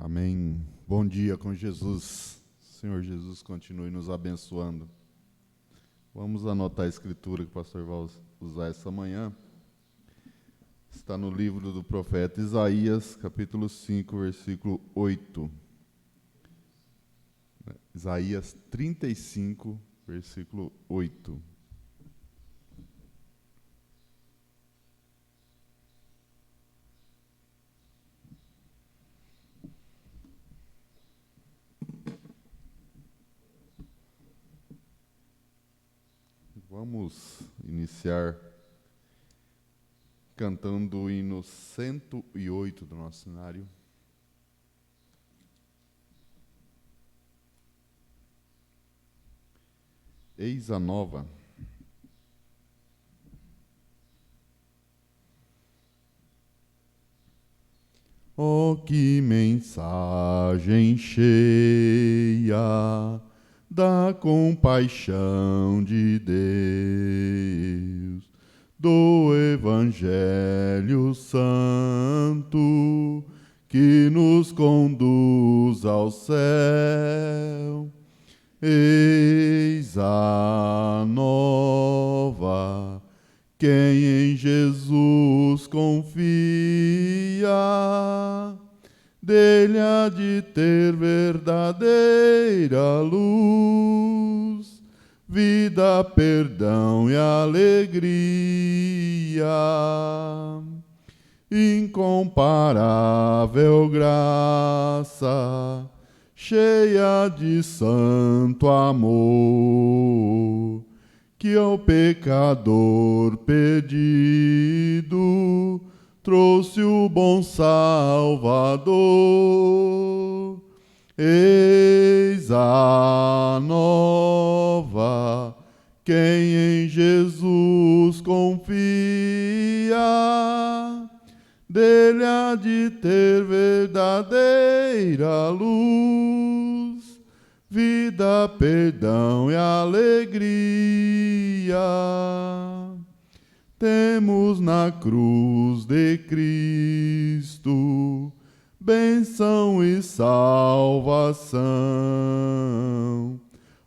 Amém. Bom dia com Jesus. Senhor Jesus, continue nos abençoando. Vamos anotar a escritura que o pastor vai usar essa manhã. Está no livro do profeta Isaías, capítulo 5, versículo 8. Isaías 35, versículo 8. Vamos iniciar cantando o hino 108 do nosso cenário. Eis a nova. Oh, que mensagem cheia da compaixão de Deus, do Evangelho Santo, que nos conduz ao céu. Eis a nova, quem em Jesus confia, dele há de ter verdadeira luz, vida, perdão e alegria, incomparável graça, cheia de santo amor, que ao pecador perdido trouxe o bom Salvador. Eis a nova, quem em Jesus confia, dele há de ter verdadeira luz, vida, perdão e alegria. Temos na cruz de Cristo bênção e salvação,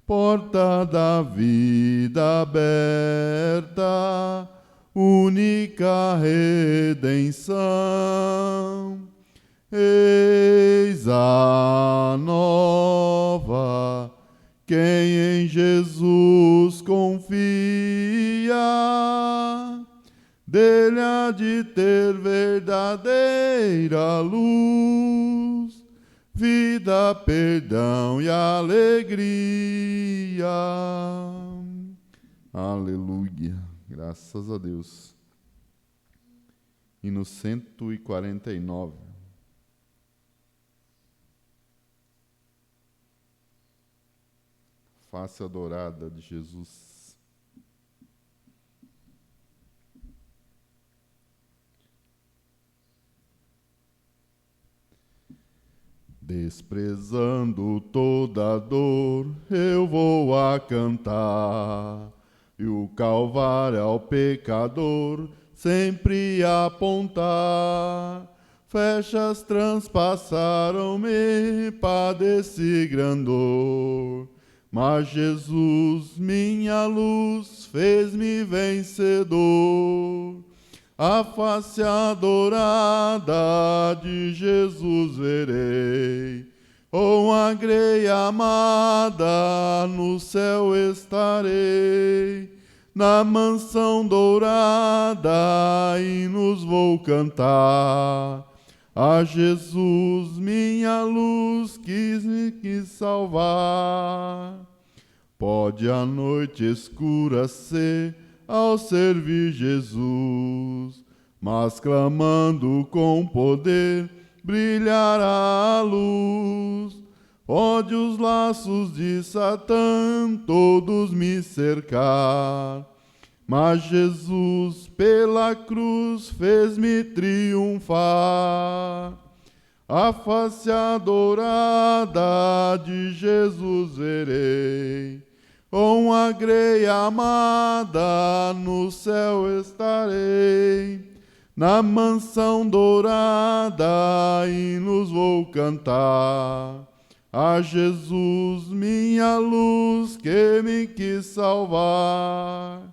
porta da vida aberta, única redenção. Eis a nova, quem em Jesus confia, dele há de ter verdadeira luz, vida, perdão e alegria. Aleluia. Graças a Deus. Hino 149. Face adorada de Jesus. Desprezando toda dor, eu vou a cantar, e o Calvário ao pecador sempre apontar. Flechas transpassaram-me, padeci grandor, mas Jesus, minha luz, fez-me vencedor. A face adorada de Jesus verei, com a grei amada no céu estarei. Na mansão dourada hinos vou cantar, a Jesus, minha luz, me quis salvar. Pode a noite escura ser ao servir Jesus, mas clamando com poder brilhará a luz. Pode os laços de Satã todos me cercar, mas Jesus pela cruz fez-me triunfar. A face adorada de Jesus verei, com a grei amada no céu estarei. Na mansão dourada hinos vou cantar. A Jesus, minha luz, que me quis salvar.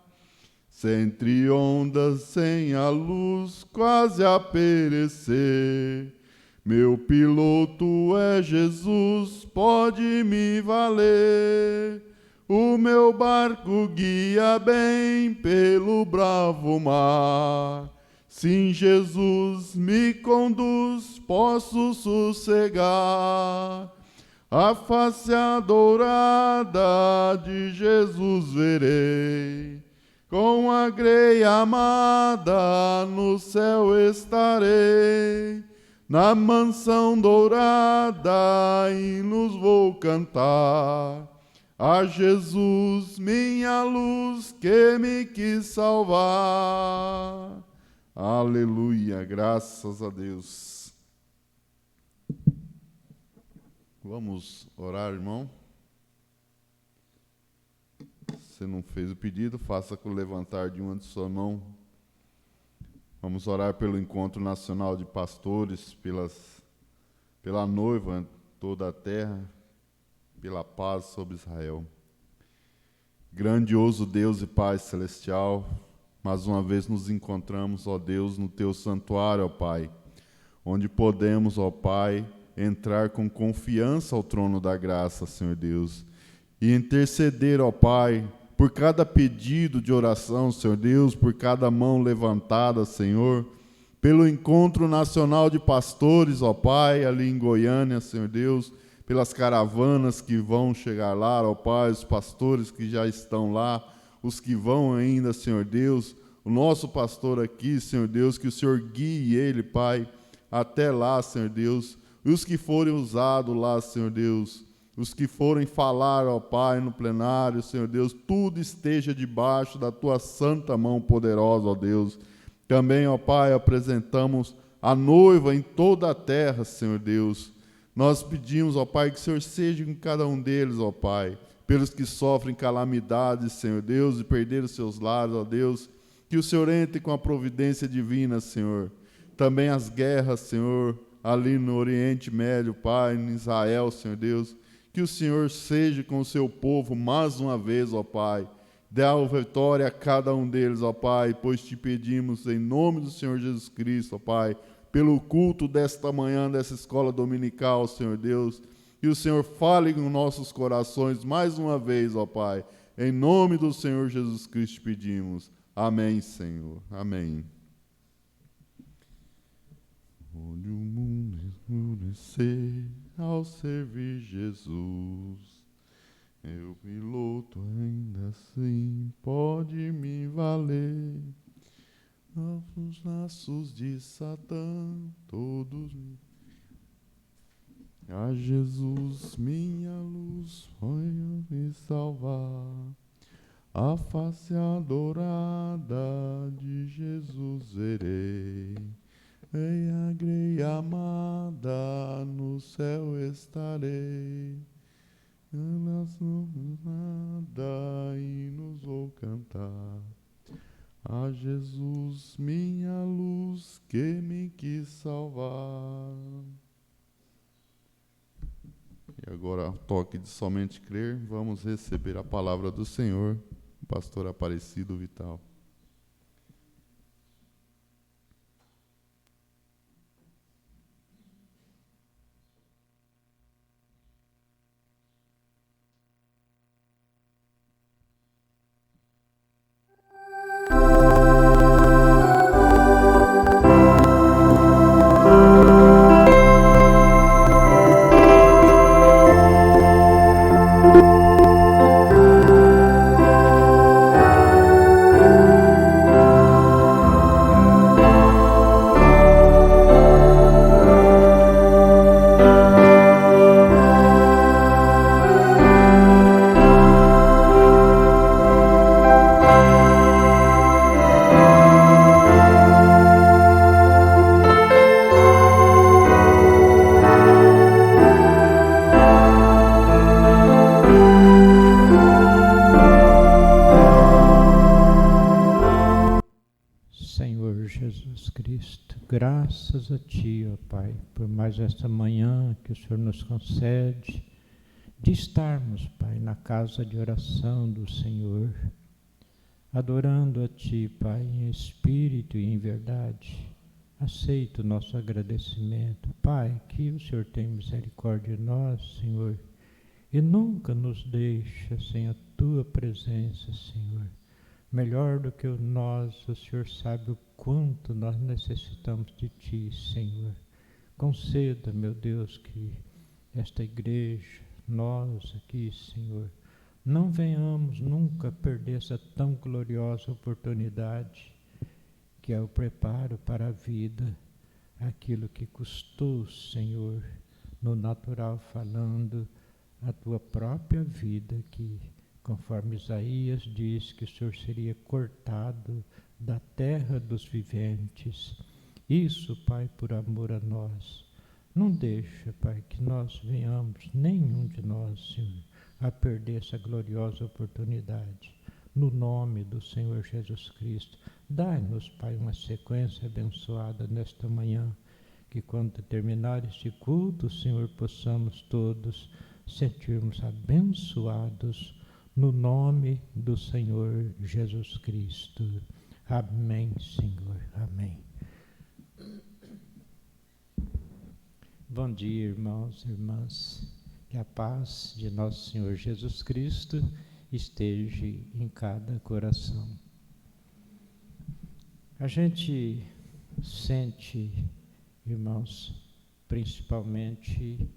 Entre ondas, sem a luz, quase a perecer. Meu piloto é Jesus, pode me valer. O meu barco guia bem pelo bravo mar. Sim, Jesus me conduz, posso sossegar. A face adorada de Jesus verei. Com a greia amada no céu estarei. Na mansão dourada hinos vou cantar. A Jesus, minha luz, que me quis salvar. Aleluia, graças a Deus. Vamos orar, irmão? Se não fez o pedido, faça com o levantar de uma de sua mão. Vamos orar pelo Encontro Nacional de Pastores, pela noiva em toda a terra, pela paz sobre Israel. Grandioso Deus e Pai celestial, mais uma vez nos encontramos, ó Deus, no Teu santuário, ó Pai, onde podemos, ó Pai, entrar com confiança ao trono da graça, Senhor Deus, e interceder, ó Pai, por cada pedido de oração, Senhor Deus, por cada mão levantada, Senhor, pelo Encontro Nacional de Pastores, ó Pai, ali em Goiânia, Senhor Deus, pelas caravanas que vão chegar lá, ó Pai, os pastores que já estão lá, os que vão ainda, Senhor Deus, o nosso pastor aqui, Senhor Deus, que o Senhor guie ele, Pai, até lá, Senhor Deus, e os que forem usados lá, Senhor Deus, os que forem falar, ó Pai, no plenário, Senhor Deus, tudo esteja debaixo da Tua santa mão poderosa, ó Deus. Também, ó Pai, apresentamos a noiva em toda a terra, Senhor Deus. Nós pedimos, ó Pai, que o Senhor seja com cada um deles, ó Pai, pelos que sofrem calamidades, Senhor Deus, e perderam seus lares, ó Deus, que o Senhor entre com a providência divina, Senhor. Também as guerras, Senhor, ali no Oriente Médio, Pai, em Israel, Senhor Deus, que o Senhor seja com o seu povo mais uma vez, ó Pai. Dê a vitória a cada um deles, ó Pai, pois te pedimos em nome do Senhor Jesus Cristo, ó Pai, pelo culto desta manhã, dessa escola dominical, Senhor Deus, que o Senhor fale com nossos corações mais uma vez, ó Pai. Em nome do Senhor Jesus Cristo pedimos. Amém, Senhor. Amém. Onde o mundo escurecer ao servir Jesus, meu piloto ainda assim pode me valer. Os laços de Satã, todos a Jesus, minha luz, foi me salvar. A face adorada de Jesus verei. Ei, a greia amada, no céu estarei. Nada e nos vou cantar. A Jesus, minha luz, que me quis salvar. E agora, toque de somente crer, vamos receber a palavra do Senhor, o pastor Aparecido Vital. graças a Ti, ó Pai, por mais esta manhã que o Senhor nos concede, de estarmos, Pai, na casa de oração do Senhor, adorando a Ti, Pai, em espírito e em verdade. Aceita o nosso agradecimento. Pai, que o Senhor tenha misericórdia de nós, Senhor, e nunca nos deixa sem a Tua presença, Senhor. Melhor do que nós, o Senhor sabe o quanto nós necessitamos de Ti, Senhor. Conceda, meu Deus, que esta igreja, nós aqui, Senhor, não venhamos nunca perder essa tão gloriosa oportunidade, que é o preparo para a vida, aquilo que custou, Senhor, no natural falando, a Tua própria vida, que conforme Isaías diz que o Senhor seria cortado da terra dos viventes. Isso, Pai, por amor a nós. Não deixa, Pai, que nós venhamos, nenhum de nós, Senhor, a perder essa gloriosa oportunidade. No nome do Senhor Jesus Cristo, dai-nos, Pai, uma sequência abençoada nesta manhã, que quando terminar este culto, Senhor, possamos todos sentirmos abençoados no nome do Senhor Jesus Cristo. Amém, Senhor. Amém. Bom dia, irmãos e irmãs. Que a paz de nosso Senhor Jesus Cristo esteja em cada coração. A gente sente, irmãos, principalmente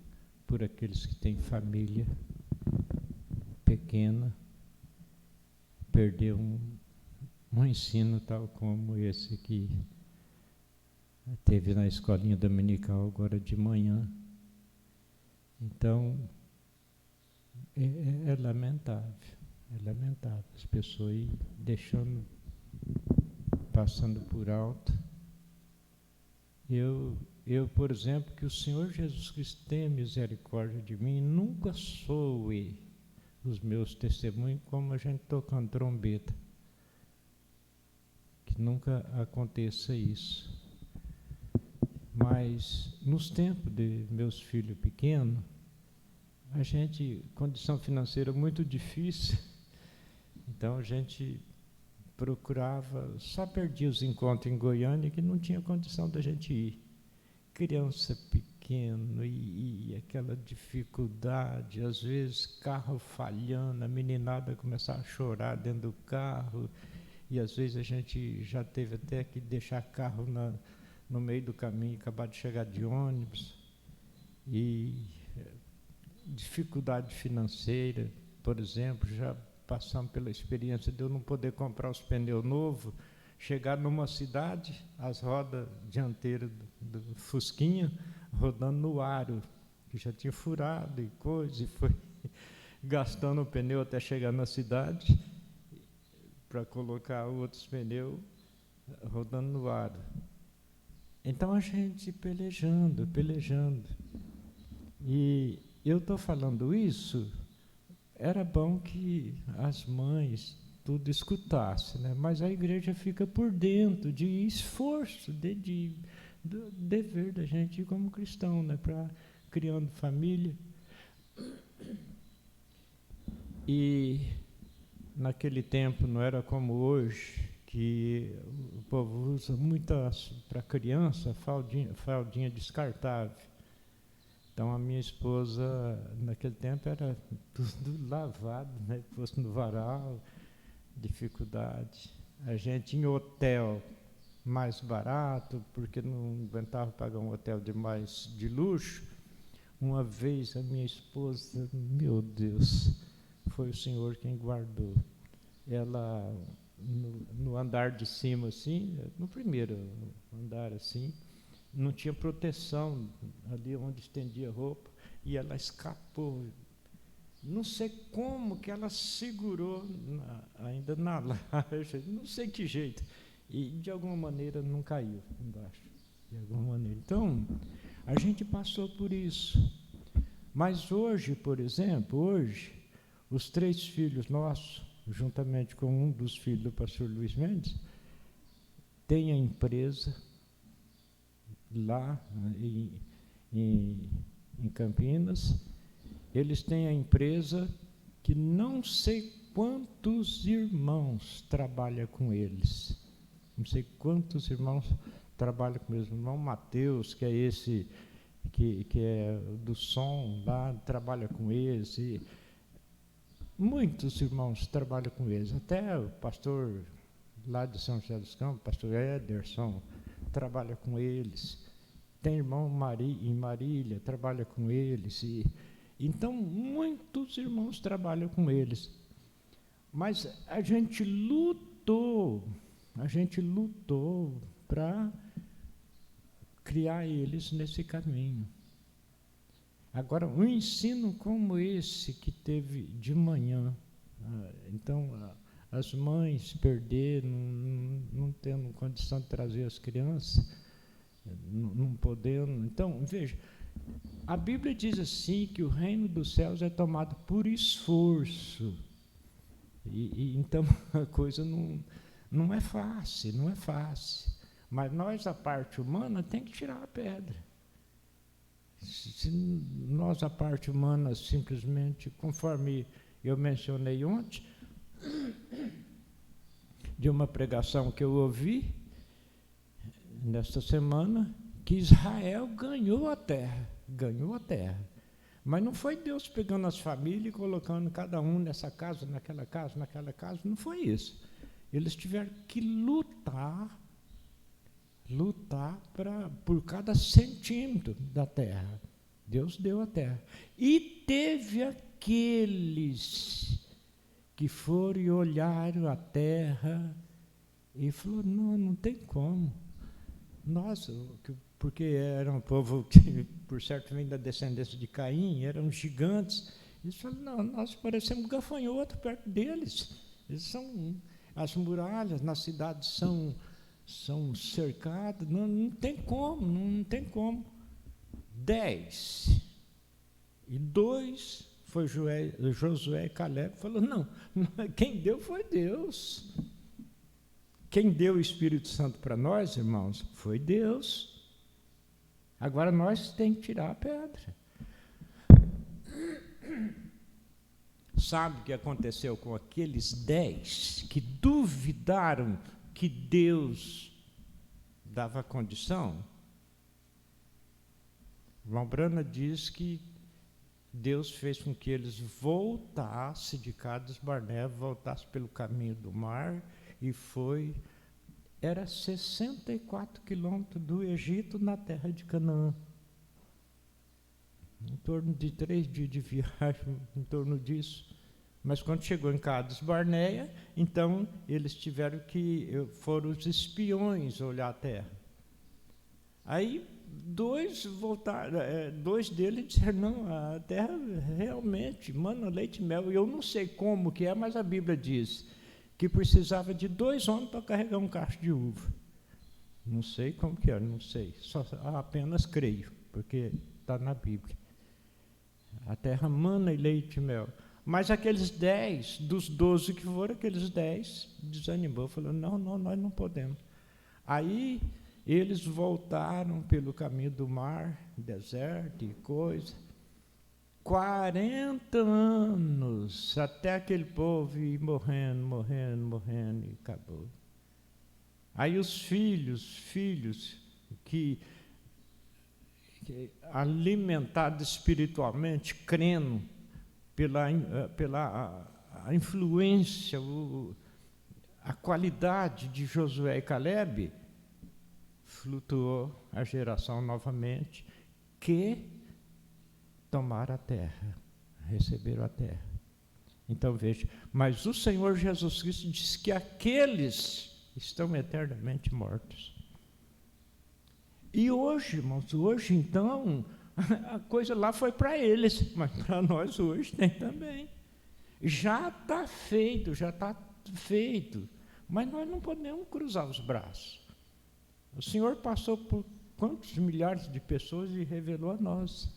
por aqueles que têm família pequena, perder um ensino tal como esse que teve na escolinha dominical agora de manhã. Então, é lamentável, as pessoas aí deixando, passando por alto. Eu, por exemplo, que o Senhor Jesus Cristo tenha misericórdia de mim, nunca soe os meus testemunhos como a gente tocando trombeta. Que nunca aconteça isso. Mas nos tempos de meus filhos pequenos, a gente, condição financeira muito difícil, então a gente procurava, só perdia os encontros em Goiânia que não tinha condição da gente ir. Criança pequena e aquela dificuldade, às vezes carro falhando, a meninada começava a chorar dentro do carro, e às vezes a gente já teve até que deixar carro no meio do caminho, acabar de chegar de ônibus, e dificuldade financeira, por exemplo, já passamos pela experiência de eu não poder comprar os pneus novos, chegar numa cidade, as rodas dianteiras do Fusquinha rodando no aro, que já tinha furado e coisa, e foi gastando o pneu até chegar na cidade, para colocar outros pneus rodando no aro. Então a gente pelejando. E eu estou falando isso, era bom que as mães tudo escutasse, né? Mas a igreja fica por dentro de esforço, do dever da gente como cristão, né? Para criando família. E naquele tempo não era como hoje, que o povo usa muitas para criança fraldinha descartável. Então a minha esposa naquele tempo era tudo lavado, né? Posto no varal, dificuldade. A gente em hotel mais barato, porque não aguentava pagar um hotel de luxo. Uma vez a minha esposa, meu Deus, foi o Senhor quem guardou. Ela no andar de cima assim, no primeiro andar assim, não tinha proteção ali onde estendia roupa, e ela escapou. Não sei como que ela segurou ainda na laje, não sei que jeito, e de alguma maneira não caiu embaixo, de alguma maneira. Então, a gente passou por isso. Mas hoje, por exemplo, os 3 filhos nossos, juntamente com um dos filhos do pastor Luiz Mendes, têm a empresa, lá em Campinas. Eles têm a empresa que não sei quantos irmãos trabalham com eles. Não sei quantos irmãos trabalham com eles. O irmão Mateus, que é esse que é do som lá, trabalha com eles. E muitos irmãos trabalham com eles. Até o pastor lá de São José dos Campos, pastor Ederson, trabalha com eles. Tem irmão em Marília, trabalha com eles. Então, muitos irmãos trabalham com eles. Mas a gente lutou para criar eles nesse caminho. Agora, um ensino como esse que teve de manhã, então, as mães perderam, não tendo condição de trazer as crianças, não podendo. Então, veja, a Bíblia diz assim que o reino dos céus é tomado por esforço. Então, a coisa não é fácil, não é fácil. Mas nós, a parte humana, tem que tirar a pedra. Se nós, a parte humana, simplesmente, conforme eu mencionei ontem, de uma pregação que eu ouvi nesta semana, que Israel ganhou a terra. Mas não foi Deus pegando as famílias e colocando cada um nessa casa, naquela casa, não foi isso. Eles tiveram que lutar por cada centímetro da terra. Deus deu a terra. E teve aqueles que foram e olharam a terra e falaram, não tem como. Nossa, porque era um povo que, por certo, vem da descendência de Caim, eram gigantes. Eles falaram, nós parecemos gafanhoto perto deles. Eles são, as muralhas nas cidades são cercadas, não tem como. 10. E 2 foi Josué e Caleb, falou, não, quem deu foi Deus. Quem deu o Espírito Santo para nós, irmãos, foi Deus. Agora nós temos que tirar a pedra. Sabe o que aconteceu com aqueles 10 que duvidaram que Deus dava condição? Irmão Brana diz que Deus fez com que eles voltassem de Cades Barnea, voltassem pelo caminho do mar, e era 64 quilômetros do Egito na terra de Canaã. Em torno de 3 dias de viagem, em torno disso. Mas quando chegou em Cades Barnea, então eles foram os espiões olhar a terra. Aí 2 voltaram, 2 deles disseram, não, a terra realmente mana leite e mel. Eu não sei como que é, mas a Bíblia diz que precisava de 2 homens para carregar um cacho de uva. Não sei como que é, não sei. Só apenas creio, porque está na Bíblia. A terra mana leite e mel. Mas aqueles 10, dos 12 que foram, aqueles 10 desanimou, falou, não, nós não podemos. Aí eles voltaram pelo caminho do mar, deserto e coisa. 40 anos, até aquele povo ir morrendo, e acabou. Aí os filhos que alimentados espiritualmente, crendo pela a influência, a qualidade de Josué e Caleb, flutuou a geração novamente, que tomaram a terra, receberam a terra. Então veja, mas o Senhor Jesus Cristo diz que aqueles estão eternamente mortos. E hoje, irmãos, então, a coisa lá foi para eles, mas para nós hoje tem também. Já está feito, mas nós não podemos cruzar os braços. O Senhor passou por quantos milhares de pessoas e revelou a nós.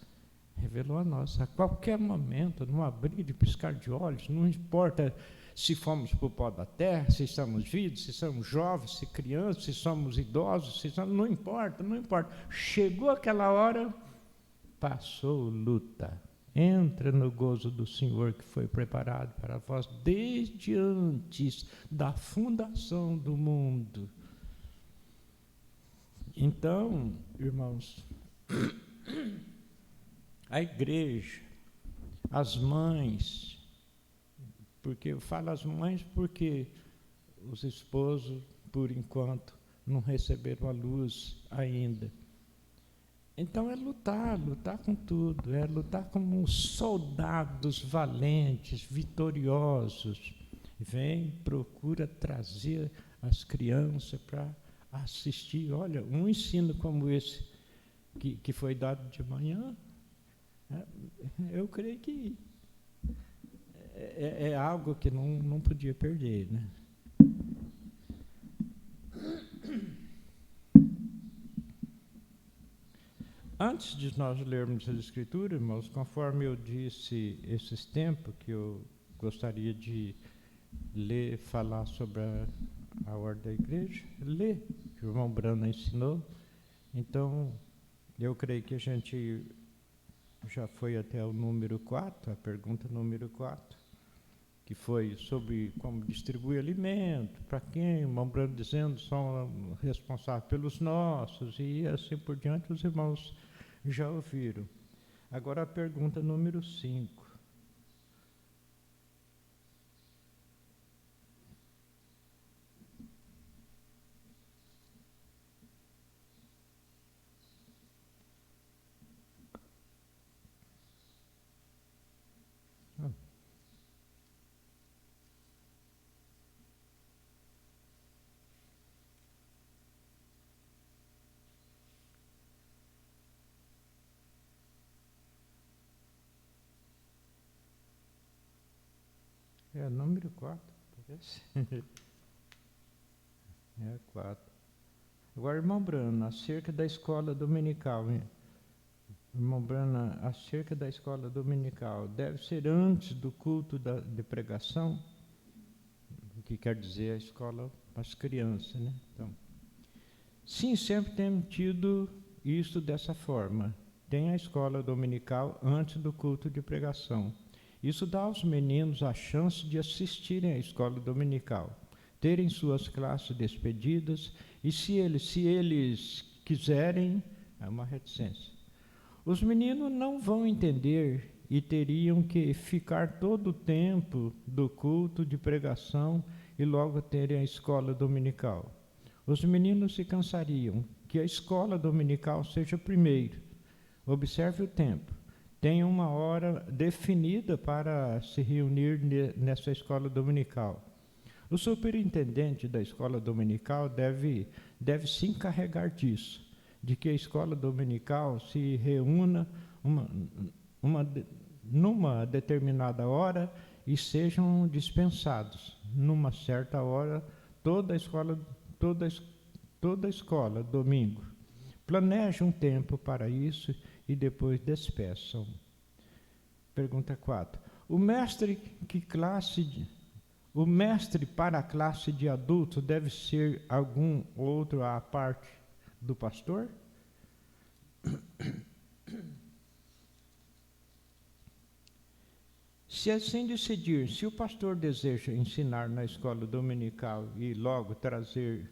A qualquer momento, num abrir e piscar de olhos, não importa se fomos para o pó da terra, se estamos vivos, se somos jovens, se crianças, se somos idosos, não importa, não importa. Chegou aquela hora, passou luta. Entra no gozo do Senhor que foi preparado para vós desde antes da fundação do mundo. Então, irmãos, a igreja, as mães, porque eu falo as mães porque os esposos, por enquanto, não receberam a luz ainda. Então é lutar com tudo, é lutar como soldados valentes, vitoriosos. Vem, procura trazer as crianças para assistir. Olha, um ensino como esse que foi dado de manhã, eu creio que é algo que não podia perder, né? Antes de nós lermos as Escrituras, irmãos, conforme eu disse esses tempos que eu gostaria de ler, falar sobre a ordem da igreja, ler, que o irmão Brana ensinou. Então, eu creio que a gente já foi até o número 4, a pergunta número 4, que foi sobre como distribuir alimento, para quem, o irmão Brana dizendo, são responsáveis pelos nossos, e assim por diante, os irmãos já ouviram. Agora a pergunta número 5. É número 4, parece. É 4. Agora, irmão Brana, acerca da escola dominical. Irmão Brana, acerca da escola dominical, deve ser antes do culto de pregação, o que quer dizer a escola para as crianças, né? Então, sim, sempre temos tido isso dessa forma. Tem a escola dominical antes do culto de pregação. Isso dá aos meninos a chance de assistirem à escola dominical, terem suas classes despedidas, e se eles quiserem, é uma reticência. Os meninos não vão entender e teriam que ficar todo o tempo do culto de pregação e logo terem a escola dominical. Os meninos se cansariam, que a escola dominical seja primeiro. Observe o tempo. Tem uma hora definida para se reunir nessa escola dominical. O superintendente da escola dominical deve se encarregar disso, de que a escola dominical se reúna numa determinada hora e sejam dispensados. Numa certa hora, toda a escola, domingo. Planeje um tempo para isso e depois despeçam. Pergunta 4. O mestre para a classe de adultos deve ser algum outro à parte do pastor? Se assim decidir, se o pastor deseja ensinar na escola dominical e logo trazer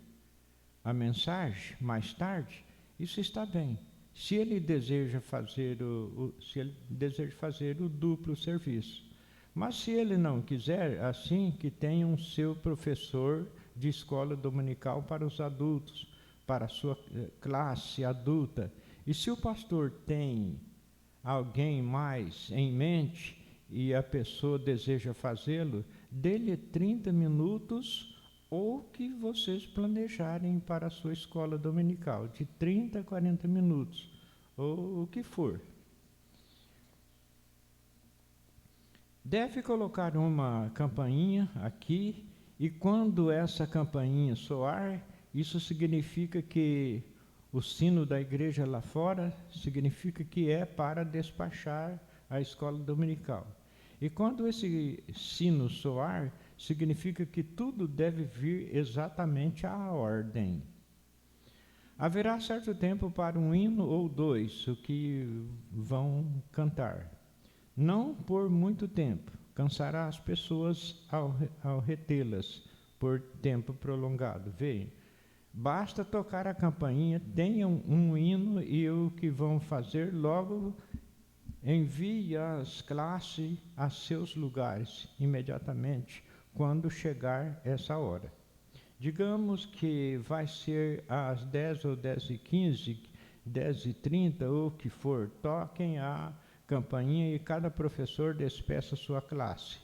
a mensagem mais tarde, isso está bem. Se ele deseja fazer o duplo serviço. Mas se ele não quiser, assim que tenha um seu professor de escola dominical para os adultos, para a sua classe adulta. E se o pastor tem alguém mais em mente e a pessoa deseja fazê-lo, dê-lhe 30 minutos ou que vocês planejarem para a sua escola dominical, de 30 a 40 minutos, ou o que for. Deve colocar uma campainha aqui, e quando essa campainha soar, isso significa que o sino da igreja lá fora significa que é para despachar a escola dominical. E quando esse sino soar, significa que tudo deve vir exatamente à ordem. Haverá certo tempo para um hino ou dois, o que vão cantar. Não por muito tempo, cansará as pessoas ao retê-las por tempo prolongado. Vejam, basta tocar a campainha, tenham um hino e o que vão fazer logo envie as classes a seus lugares imediatamente quando chegar essa hora. Digamos que vai ser às 10 ou 10h15, 10h30 ou o que for, toquem a campainha e cada professor despeça sua classe.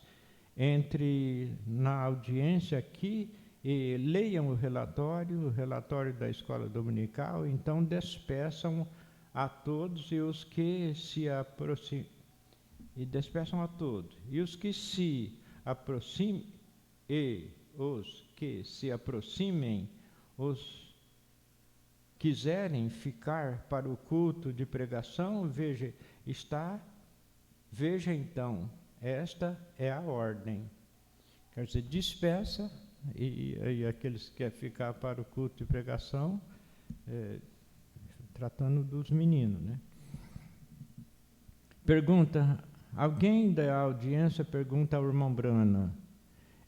Entre na audiência aqui e leiam o relatório da escola dominical, então despeçam a todos e os que se aproximem, e despeçam a todos. E os que se aproximem, os quiserem ficar para o culto de pregação, veja então, esta é a ordem. Quer dizer, despeça, e aqueles que querem ficar para o culto de pregação, tratando dos meninos, né? Pergunta, alguém da audiência pergunta ao irmão Brana,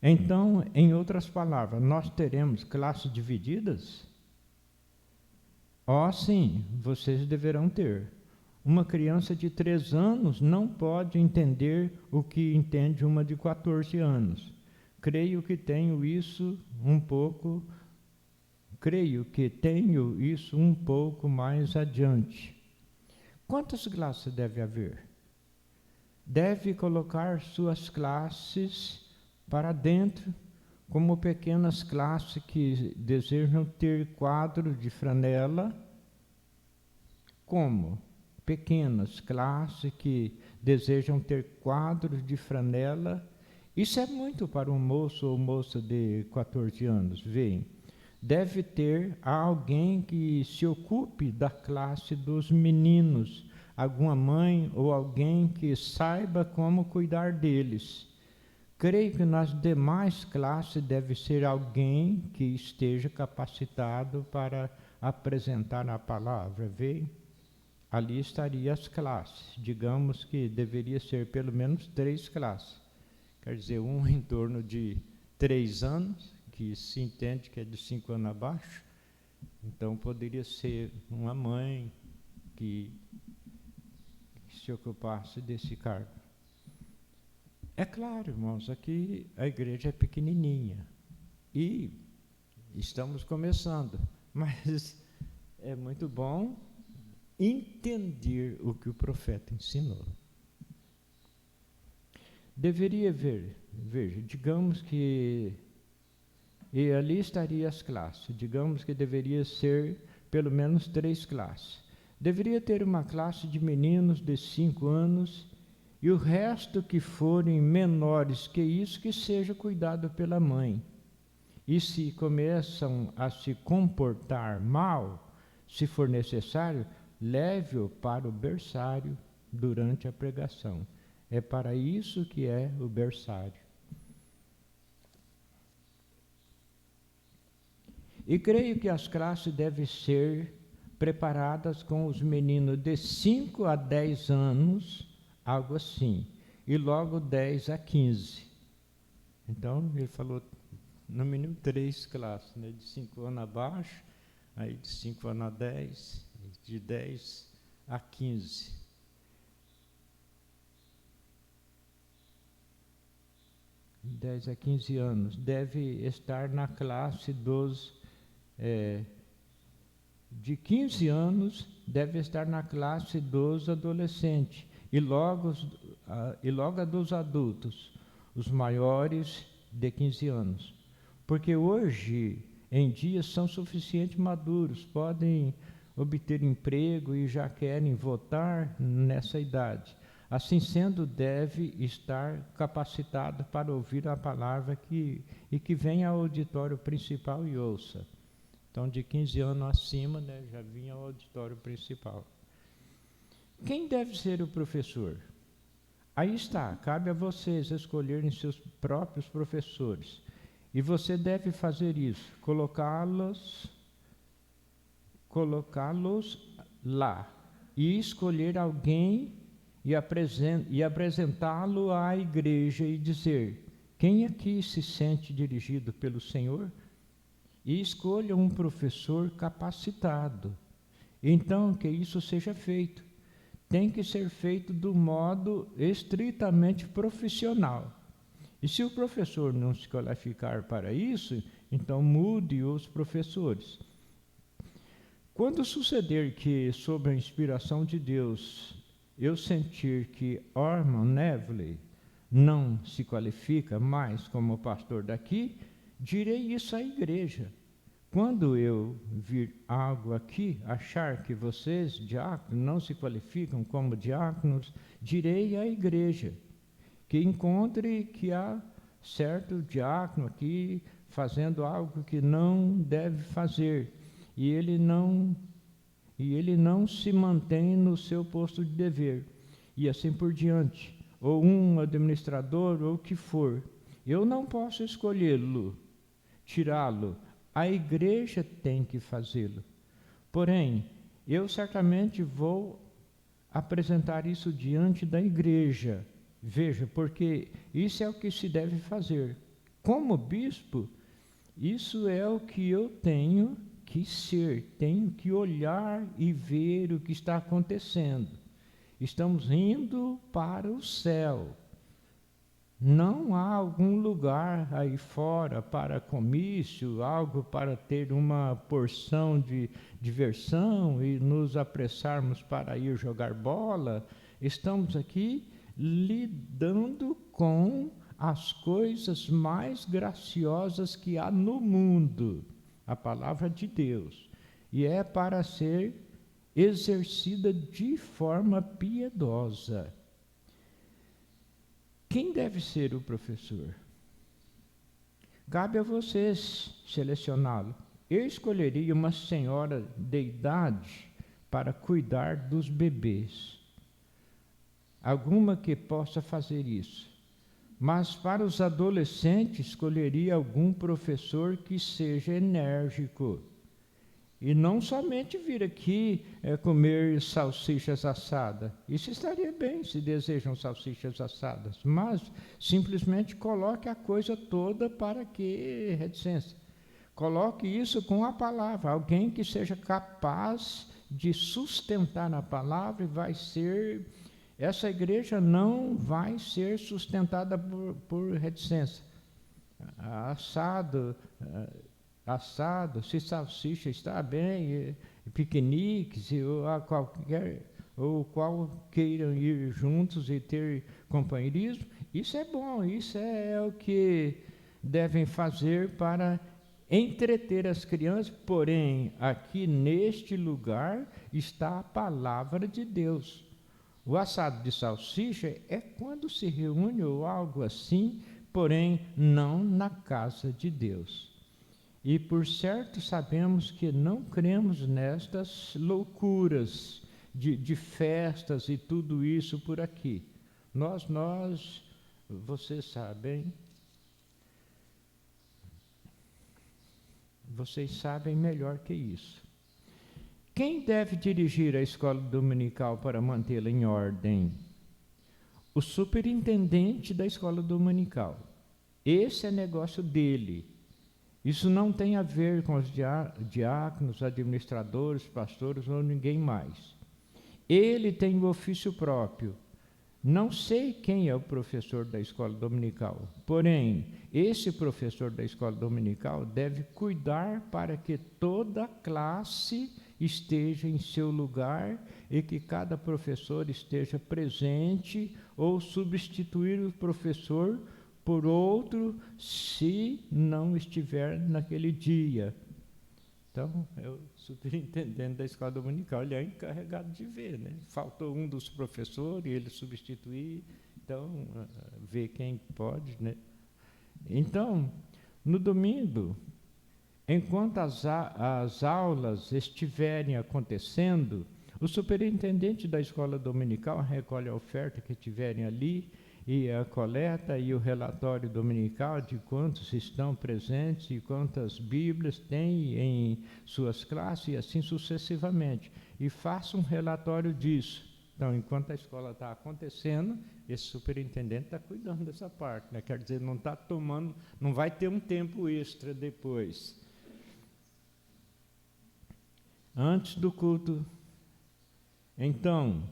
então, em outras palavras, nós teremos classes divididas? Sim, vocês deverão ter. Uma criança de 3 anos não pode entender o que entende uma de 14 anos. Creio que tenho isso um pouco mais adiante. Quantas classes deve haver? Deve colocar suas classes para dentro, como pequenas classes que desejam ter quadros de franela. Como? Pequenas classes que desejam ter quadros de franela. Isso é muito para um moço ou moça de 14 anos, veem. Deve ter alguém que se ocupe da classe dos meninos, alguma mãe ou alguém que saiba como cuidar deles. Creio que nas demais classes deve ser alguém que esteja capacitado para apresentar a palavra, veem. Ali estariam as classes. Digamos que deveria ser pelo menos 3 classes. Quer dizer, em torno de 3 anos, que se entende que é de 5 anos abaixo. Então, poderia ser uma mãe que se ocupasse desse cargo. É claro, irmãos, aqui a igreja é pequenininha. E estamos começando. Mas é muito bom entender o que o profeta ensinou. Deveria veja, digamos que, e ali estaria as classes, digamos que deveria ser pelo menos 3 classes. Deveria ter uma classe de meninos de 5 anos e o resto que forem menores que isso, que seja cuidado pela mãe. E se começam a se comportar mal, se for necessário, leve-o para o berçário durante a pregação. É para isso que é o berçário. E creio que as classes devem ser preparadas com os meninos de 5 a 10 anos, algo assim, e logo 10 a 15. Então, ele falou, no mínimo 3 classes, né, de 5 anos abaixo, aí de 5 anos a 10, de 10 a 15. De 10 a 15 anos, deve estar na classe dos... de 15 anos, deve estar na classe dos adolescentes, e logo a dos adultos, os maiores de 15 anos. Porque hoje em dia são suficientemente maduros, podem obter emprego e já querem votar nessa idade. Assim sendo, deve estar capacitado para ouvir a palavra e que venha ao auditório principal e ouça. Então, de 15 anos acima, né, já vinha ao auditório principal. Quem deve ser o professor? Aí está, cabe a vocês escolherem seus próprios professores. E você deve fazer isso, colocá-los lá e escolher alguém e apresentá-lo à igreja e dizer: quem aqui se sente dirigido pelo Senhor? E escolha um professor capacitado. Então, que isso seja feito. Tem que ser feito do modo estritamente profissional. E se o professor não se qualificar para isso, então mude os professores. Quando suceder que, sob a inspiração de Deus, eu sentir que Orman Neville não se qualifica mais como pastor daqui, direi isso à igreja. Quando eu vir algo aqui, achar que vocês, diáconos, não se qualificam como diáconos, direi à igreja que encontre que há certo diácono aqui fazendo algo que não deve fazer, e ele não se mantém no seu posto de dever, e assim por diante, ou um administrador, ou o que for. Eu não posso escolhê-lo, tirá-lo, a igreja tem que fazê-lo. Porém, eu certamente vou apresentar isso diante da igreja. Veja, porque isso é o que se deve fazer. Como bispo, isso é o que eu tenho que ser, tenho que olhar e ver o que está acontecendo. Estamos indo para o céu. Não há algum lugar aí fora para comício, algo para ter uma porção de diversão e nos apressarmos para ir jogar bola. Estamos aqui lidando com as coisas mais graciosas que há no mundo, a palavra de Deus, e é para ser exercida de forma piedosa. Quem deve ser o professor? Cabe a vocês selecioná-lo. Eu escolheria uma senhora de idade para cuidar dos bebês. Alguma que possa fazer isso. Mas para os adolescentes, escolheria algum professor que seja enérgico. E não somente vir aqui comer salsichas assadas. Isso estaria bem se desejam salsichas assadas. Mas simplesmente coloque a coisa toda para que, reticência, coloque isso com a palavra. Alguém que seja capaz de sustentar a palavra e vai ser... Essa igreja não vai ser sustentada por reticência. Assado, se salsicha está bem, piqueniques, ou qual queiram ir juntos e ter companheirismo, isso é bom, isso é o que devem fazer para entreter as crianças, porém, aqui neste lugar está a palavra de Deus. O assado de salsicha é quando se reúne ou algo assim, porém, não na casa de Deus. E por certo sabemos que não cremos nestas loucuras de festas e tudo isso por aqui. Vocês sabem melhor que isso. Quem deve dirigir a escola dominical para mantê-la em ordem? O superintendente da escola dominical. Esse é negócio dele. Isso não tem a ver com os diáconos, administradores, pastores ou ninguém mais. Ele tem o ofício próprio. Não sei quem é o professor da escola dominical, porém, esse professor da escola dominical deve cuidar para que toda a classe esteja em seu lugar e que cada professor esteja presente ou substituir o professor por outro, se não estiver naquele dia. Então, é o superintendente da escola dominical, ele é encarregado de ver, né? Faltou um dos professores, ele substituir, então, ver quem pode, né? Então, no domingo, enquanto as aulas estiverem acontecendo, O superintendente da escola dominical recolhe a oferta que tiverem ali e a coleta e o relatório dominical de quantos estão presentes e quantas Bíblias tem em suas classes e assim sucessivamente. E faça um relatório disso. Então, enquanto a escola está acontecendo, esse superintendente está cuidando dessa parte, né? Quer dizer, não está tomando, não vai ter um tempo extra depois. Antes do culto, então,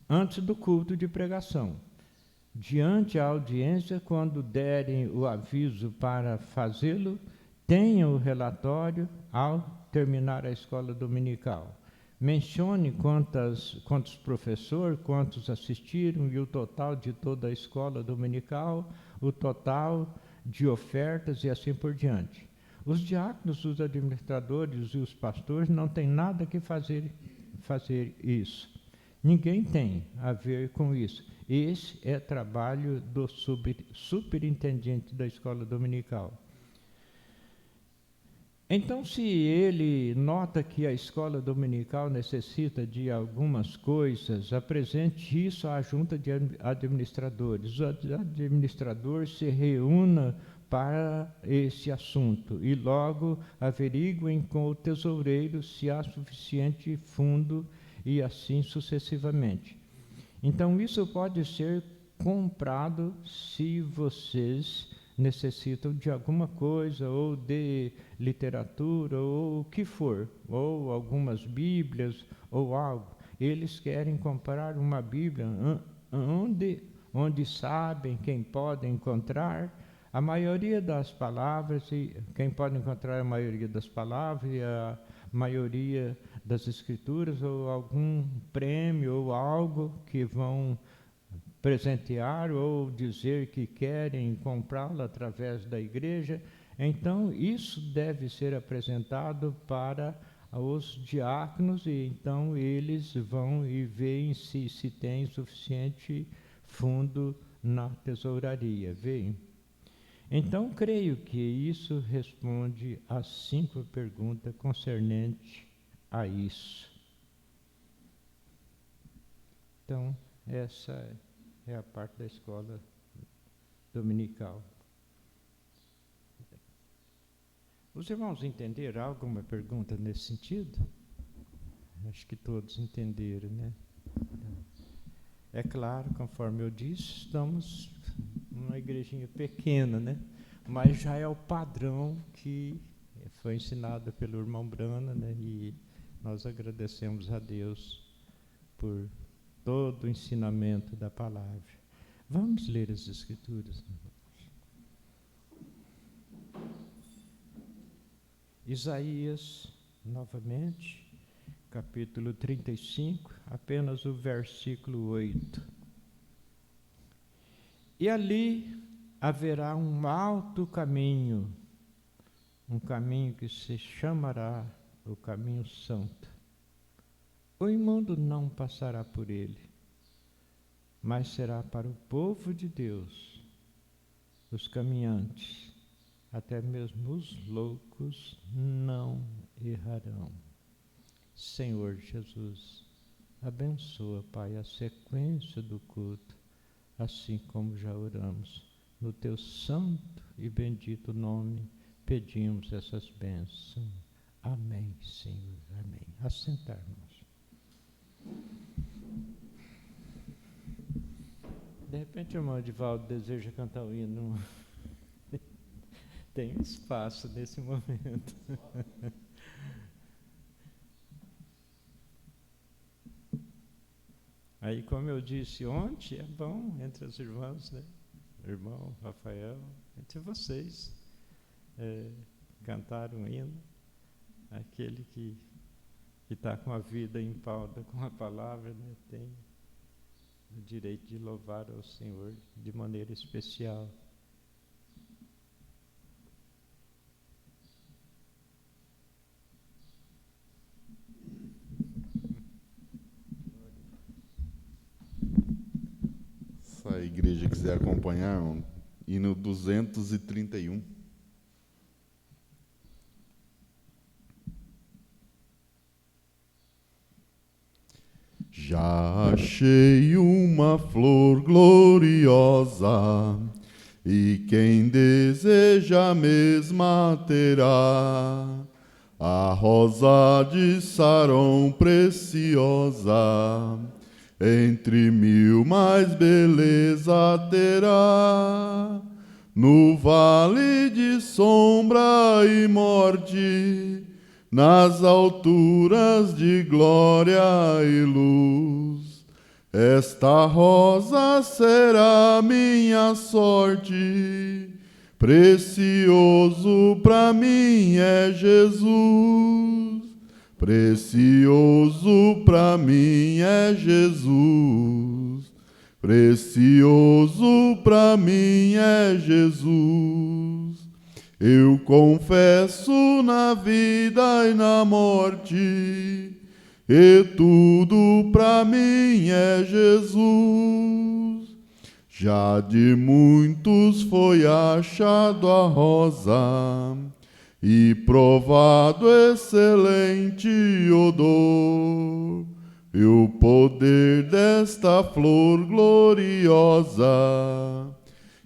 antes do culto de pregação, diante a audiência, quando derem o aviso para fazê-lo, tenha o relatório ao terminar a escola dominical. Mencione quantos professores, quantos assistiram e o total de toda a escola dominical, o total de ofertas e assim por diante. Os diáconos, os administradores e os pastores não têm nada que fazer isso. Ninguém tem a ver com isso. Esse é trabalho do superintendente da escola dominical. Então, se ele nota que a escola dominical necessita de algumas coisas, apresente isso à junta de administradores. O administrador se reúna para esse assunto e logo averiguem com o tesoureiro se há suficiente fundo e assim sucessivamente. Então, isso pode ser comprado se vocês necessitam de alguma coisa, ou de literatura, ou o que for, ou algumas Bíblias, ou algo. Eles querem comprar uma Bíblia onde sabem quem pode encontrar a maioria das palavras, e quem pode encontrar a maioria das palavras e a maioria das escrituras, ou algum prêmio, ou algo que vão presentear ou dizer que querem comprá-la através da igreja. Então, isso deve ser apresentado para os diáconos e então eles vão e veem se tem suficiente fundo na tesouraria. Veem? Então, creio que isso responde às 5 perguntas concernentes a isso. Então, essa é a parte da escola dominical. Os irmãos entenderam alguma pergunta nesse sentido? Acho que todos entenderam, né? É claro, conforme eu disse, estamos numa igrejinha pequena, né? Mas já é o padrão que foi ensinado pelo irmão Brana, né? E nós agradecemos a Deus por todo o ensinamento da palavra. Vamos ler as Escrituras. Isaías, novamente, capítulo 35, apenas o versículo 8. E ali haverá um alto caminho, um caminho que se chamará o caminho santo. O imundo não passará por ele, mas será para o povo de Deus. Os caminhantes, até mesmo os loucos, não errarão. Senhor Jesus, abençoa, Pai, a sequência do culto, assim como já oramos. No teu santo e bendito nome, pedimos essas bênçãos. Amém, Senhor. Amém. Assentar-nos. De repente, o irmão Edivaldo deseja cantar o hino. Tem espaço nesse momento. Aí, como eu disse ontem, é bom entre os irmãos, né? Irmão Rafael, entre vocês, cantar um hino, aquele que está com a vida em pauta com a palavra, né? Tem o direito de louvar ao Senhor de maneira especial. Se a igreja quiser acompanhar, hino 231. Já achei uma flor gloriosa, e quem deseja a mesma terá. A rosa de Saron preciosa, entre mil mais beleza terá. No vale de sombra e morte, nas alturas de glória e luz, esta rosa será minha sorte. Precioso para mim é Jesus, precioso para mim é Jesus, precioso para mim é Jesus. Eu confesso na vida e na morte, e tudo para mim é Jesus. Já de muitos foi achado a rosa, e provado excelente odor, e o poder desta flor gloriosa,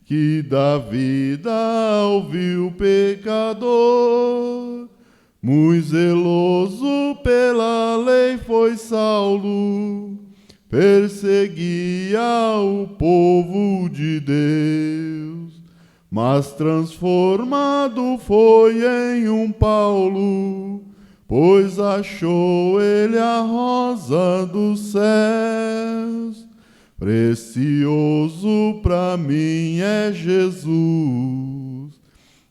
que dá vida ao vil pecador. Muito zeloso pela lei foi Saulo, perseguia o povo de Deus, mas transformado foi em um Paulo, pois achou ele a rosa dos céus. Precioso para mim é Jesus,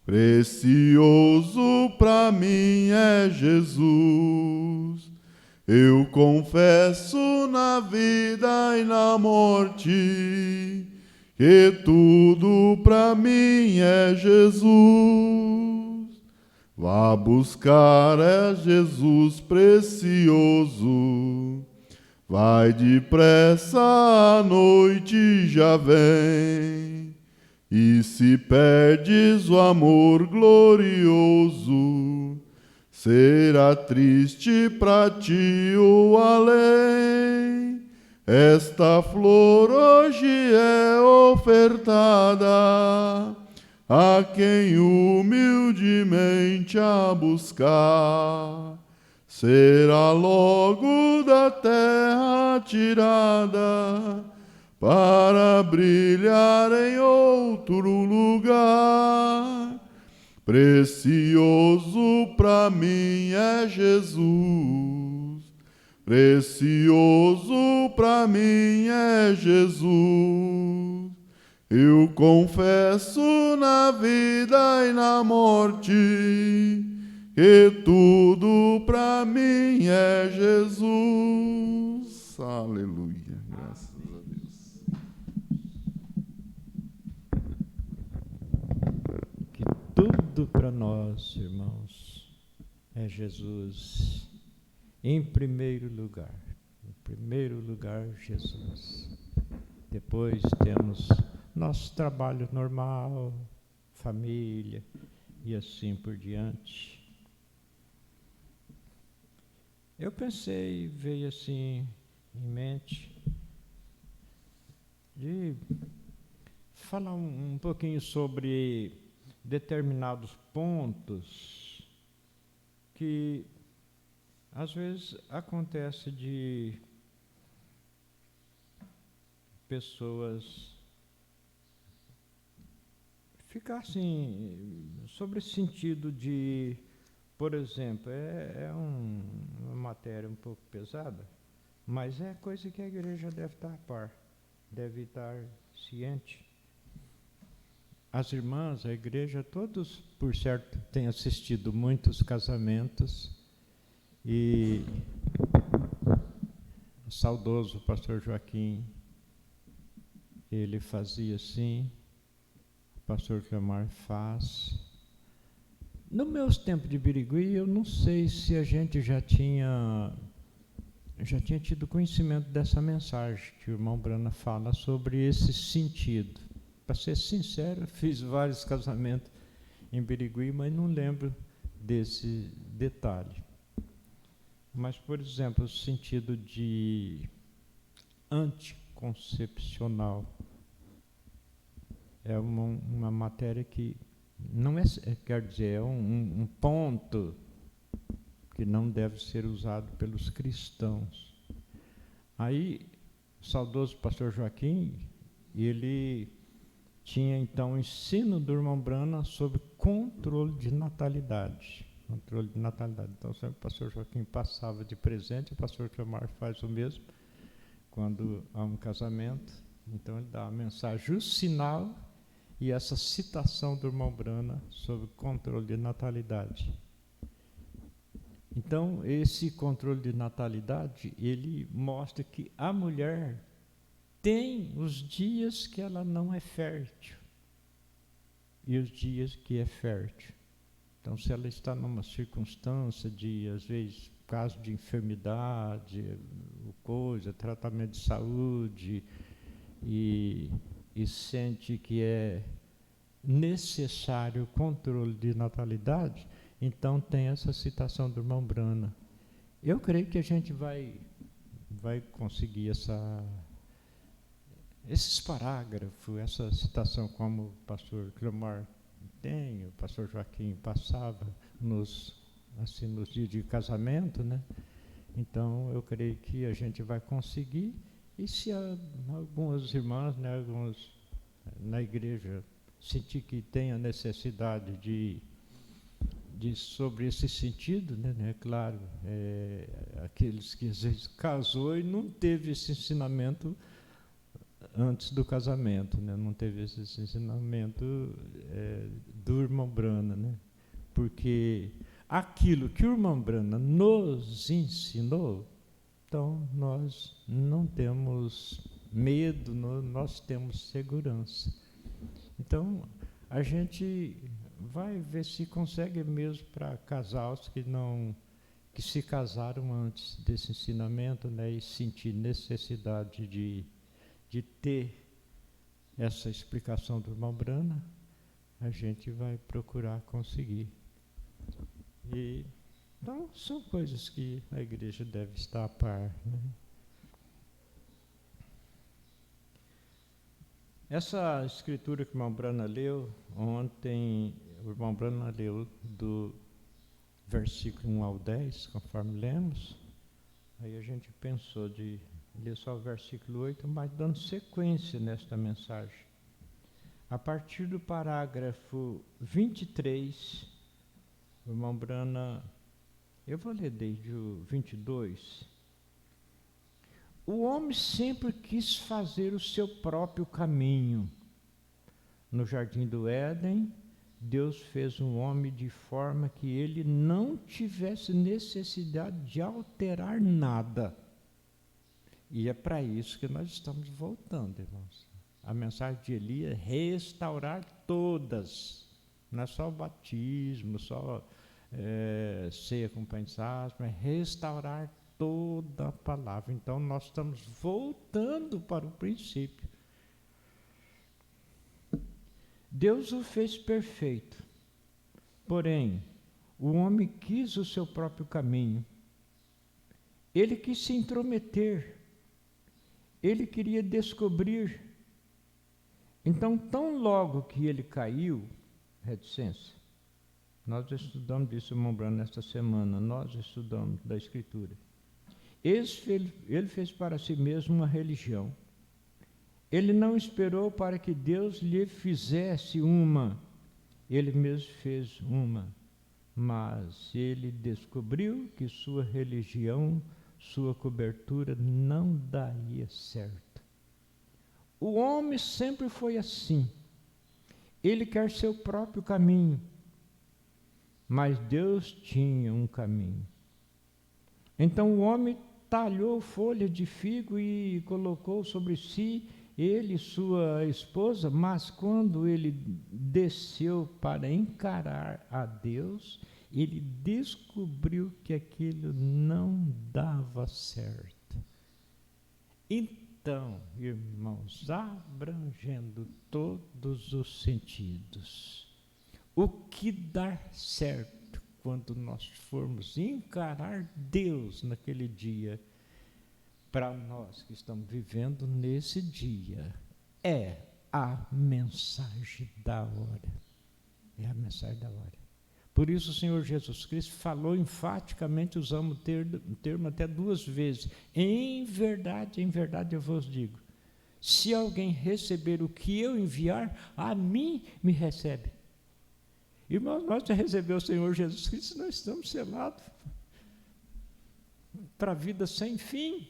precioso para mim é Jesus. Eu confesso na vida e na morte, que tudo para mim é Jesus. Vá buscar é Jesus precioso, vai depressa, a noite já vem, e se perdes o amor glorioso, será triste pra ti o além. Esta flor hoje é ofertada a quem humildemente a buscar. Será logo da terra tirada para brilhar em outro lugar. Precioso para mim é Jesus, precioso para mim é Jesus. Eu confesso na vida e na morte, que tudo para mim é Jesus. Aleluia, graças a Deus. Que tudo para nós, irmãos, é Jesus. Em primeiro lugar, Jesus. Depois temos nosso trabalho normal, família e assim por diante. Eu pensei, veio assim em mente, de falar um pouquinho sobre determinados pontos que às vezes acontece de pessoas ficar assim, sobre esse sentido de, por exemplo, uma matéria um pouco pesada, mas é coisa que a igreja deve estar a par, deve estar ciente. As irmãs, a igreja, todos, por certo, têm assistido muitos casamentos, e o saudoso pastor Joaquim, ele fazia assim, o pastor Clemar faz. No meus tempos de Birigui, eu não sei se a gente já tinha tido conhecimento dessa mensagem que o irmão Brana fala sobre esse sentido. Para ser sincero, fiz vários casamentos em Birigui, mas não lembro desse detalhe. Mas, por exemplo, o sentido de anticoncepcional. É uma matéria que não é, quer dizer, é um ponto que não deve ser usado pelos cristãos. Aí, o saudoso pastor Joaquim, ele tinha então o ensino do irmão Brana sobre controle de natalidade. Controle de natalidade. Então, sempre o pastor Joaquim passava de presente, o pastor Clemar faz o mesmo quando há um casamento. Então, ele dá a mensagem, o sinal e essa citação do irmão Brana sobre controle de natalidade. Então, esse controle de natalidade, ele mostra que a mulher tem os dias que ela não é fértil e os dias que é fértil. Então, se ela está numa circunstância de, às vezes, caso de enfermidade, tratamento de saúde, e sente que é necessário o controle de natalidade, então tem essa citação do irmão Brana. Eu creio que a gente vai conseguir esses parágrafos, essa citação, como o pastor Clemar tem, o pastor Joaquim passava nos dias de casamento, né? Então, eu creio que a gente vai conseguir, e se algumas irmãs, né, alguns na igreja, sentir que tem a necessidade de sobre esse sentido, né, claro, aqueles que às vezes casou e não teve esse ensinamento antes do casamento, né, não teve esse ensinamento do irmão Brana, né, porque aquilo que o irmão Brana nos ensinou, então nós não temos medo, nós temos segurança. Então, a gente vai ver se consegue mesmo para casais que se casaram antes desse ensinamento, né, e sentir necessidade de ter essa explicação do irmão Brana, a gente vai procurar conseguir. Então, são coisas que a igreja deve estar a par, né? Essa escritura que o irmão Brana leu ontem, o irmão Brana leu do versículo 1 ao 10, conforme lemos. Aí a gente pensou de ler só o versículo 8, mas dando sequência nesta mensagem. A partir do parágrafo 23, o irmão Brana, eu vou ler desde o 22. O homem sempre quis fazer o seu próprio caminho. No jardim do Éden, Deus fez um homem de forma que ele não tivesse necessidade de alterar nada. E é para isso que nós estamos voltando, irmãos. A mensagem de Elias é restaurar todas. Não é só o batismo, só ceia com pães asmos, mas restaurar toda a palavra. Então, nós estamos voltando para o princípio. Deus o fez perfeito, porém, o homem quis o seu próprio caminho. Ele quis se intrometer, ele queria descobrir. Então, tão logo que ele caiu, reticência. Nós estudamos isso, irmão Brano, nesta semana, nós estudamos da Escritura. Ele fez para si mesmo uma religião. Ele não esperou para que Deus lhe fizesse uma. Ele mesmo fez uma. Mas ele descobriu que sua religião, sua cobertura não daria certo. O homem sempre foi assim. Ele quer seu próprio caminho. Mas Deus tinha um caminho. Então o homem talhou folha de figo e colocou sobre si, ele e sua esposa, mas quando ele desceu para encarar a Deus, ele descobriu que aquilo não dava certo. Então, irmãos, abrangendo todos os sentidos, o que dá certo quando nós formos encarar Deus naquele dia, para nós que estamos vivendo nesse dia é a mensagem da hora. É a mensagem da hora. Por isso o Senhor Jesus Cristo falou enfaticamente, usamos o termo até 2 vezes. Em verdade eu vos digo, se alguém receber o que eu enviar, a mim me recebe. Irmãos, nós já recebemos o Senhor Jesus Cristo, nós estamos selados para a vida sem fim.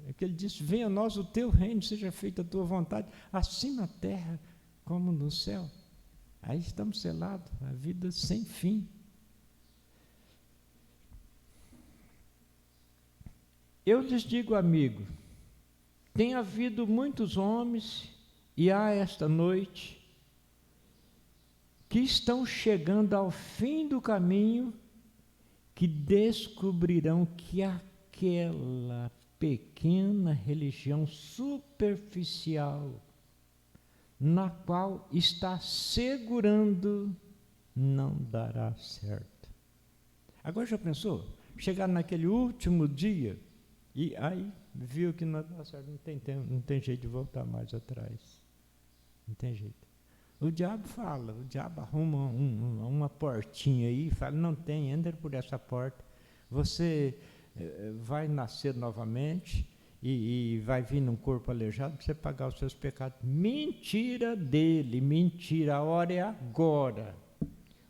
É que ele disse, venha a nós o teu reino, seja feita a tua vontade, assim na terra como no céu. Aí estamos selados, a vida sem fim. Eu lhes digo, amigo, tem havido muitos homens, e há esta noite, que estão chegando ao fim do caminho, que descobrirão que aquela pequena religião superficial, na qual está segurando, não dará certo. Agora já pensou? Chegar naquele último dia e aí viu que não dá certo, não tem jeito de voltar mais atrás. Não tem jeito. O diabo fala, o diabo arruma uma portinha aí e fala, não tem, entra por essa porta, você vai nascer novamente, e vai vir num corpo aleijado para você pagar os seus pecados. Mentira dele, mentira, a hora é agora.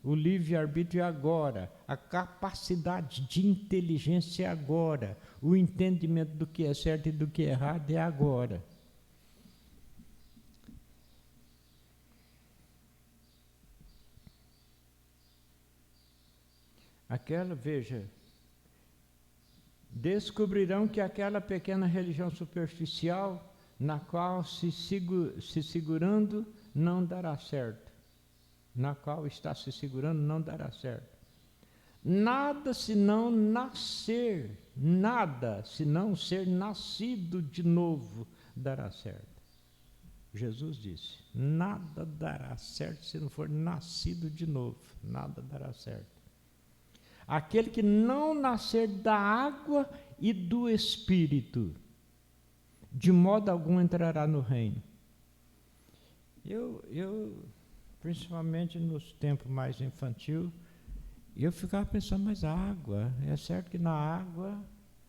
O livre-arbítrio é agora. A capacidade de inteligência é agora. O entendimento do que é certo e do que é errado é agora. Veja, descobrirão que aquela pequena religião superficial, na qual se segurando, não dará certo. Na qual está se segurando, não dará certo. Nada senão ser nascido de novo, dará certo. Jesus disse, nada dará certo se não for nascido de novo, nada dará certo. Aquele que não nascer da água e do Espírito, de modo algum entrará no reino. Eu principalmente nos tempos mais infantil, eu ficava pensando, mas a água, é certo que na água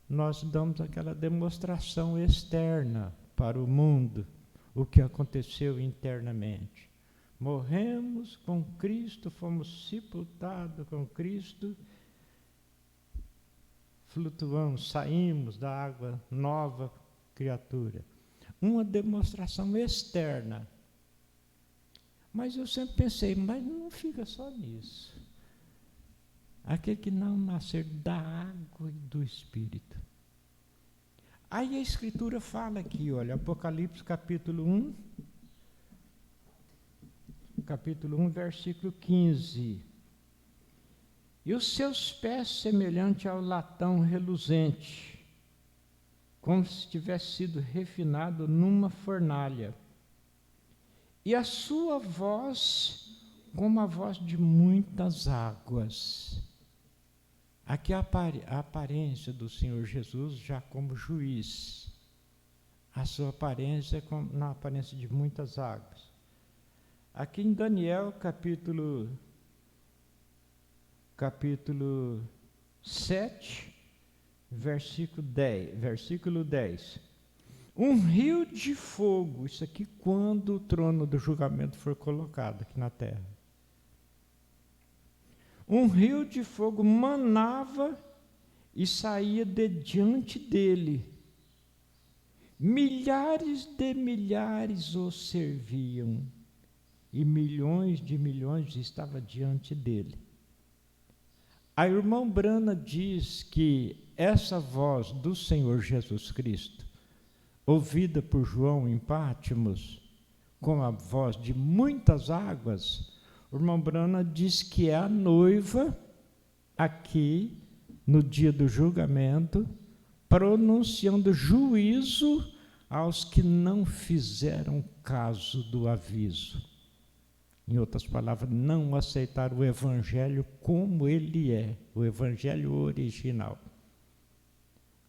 nós damos aquela demonstração externa para o mundo, o que aconteceu internamente. Morremos com Cristo, fomos sepultados com Cristo, flutuamos, saímos da água, nova criatura. Uma demonstração externa. Mas eu sempre pensei, mas não fica só nisso. Aquele que não nascer da água e do Espírito. Aí a Escritura fala aqui, olha, Apocalipse capítulo 1, versículo 15. E os seus pés semelhante ao latão reluzente, como se tivesse sido refinado numa fornalha. E a sua voz como a voz de muitas águas. Aqui a aparência do Senhor Jesus já como juiz. A sua aparência é na aparência de muitas águas. Aqui em Daniel, capítulo 7, versículo 10. Um rio de fogo, isso aqui quando o trono do julgamento for colocado aqui na terra. Um rio de fogo manava e saía de diante dele. Milhares de milhares o serviam e milhões de milhões estavam diante dele. A irmã Brana diz que essa voz do Senhor Jesus Cristo, ouvida por João em Pátimos, com a voz de muitas águas, o irmão Brana diz que é a noiva, aqui, no dia do julgamento, pronunciando juízo aos que não fizeram caso do aviso. Em outras palavras, não aceitaram o Evangelho como ele é, o Evangelho original.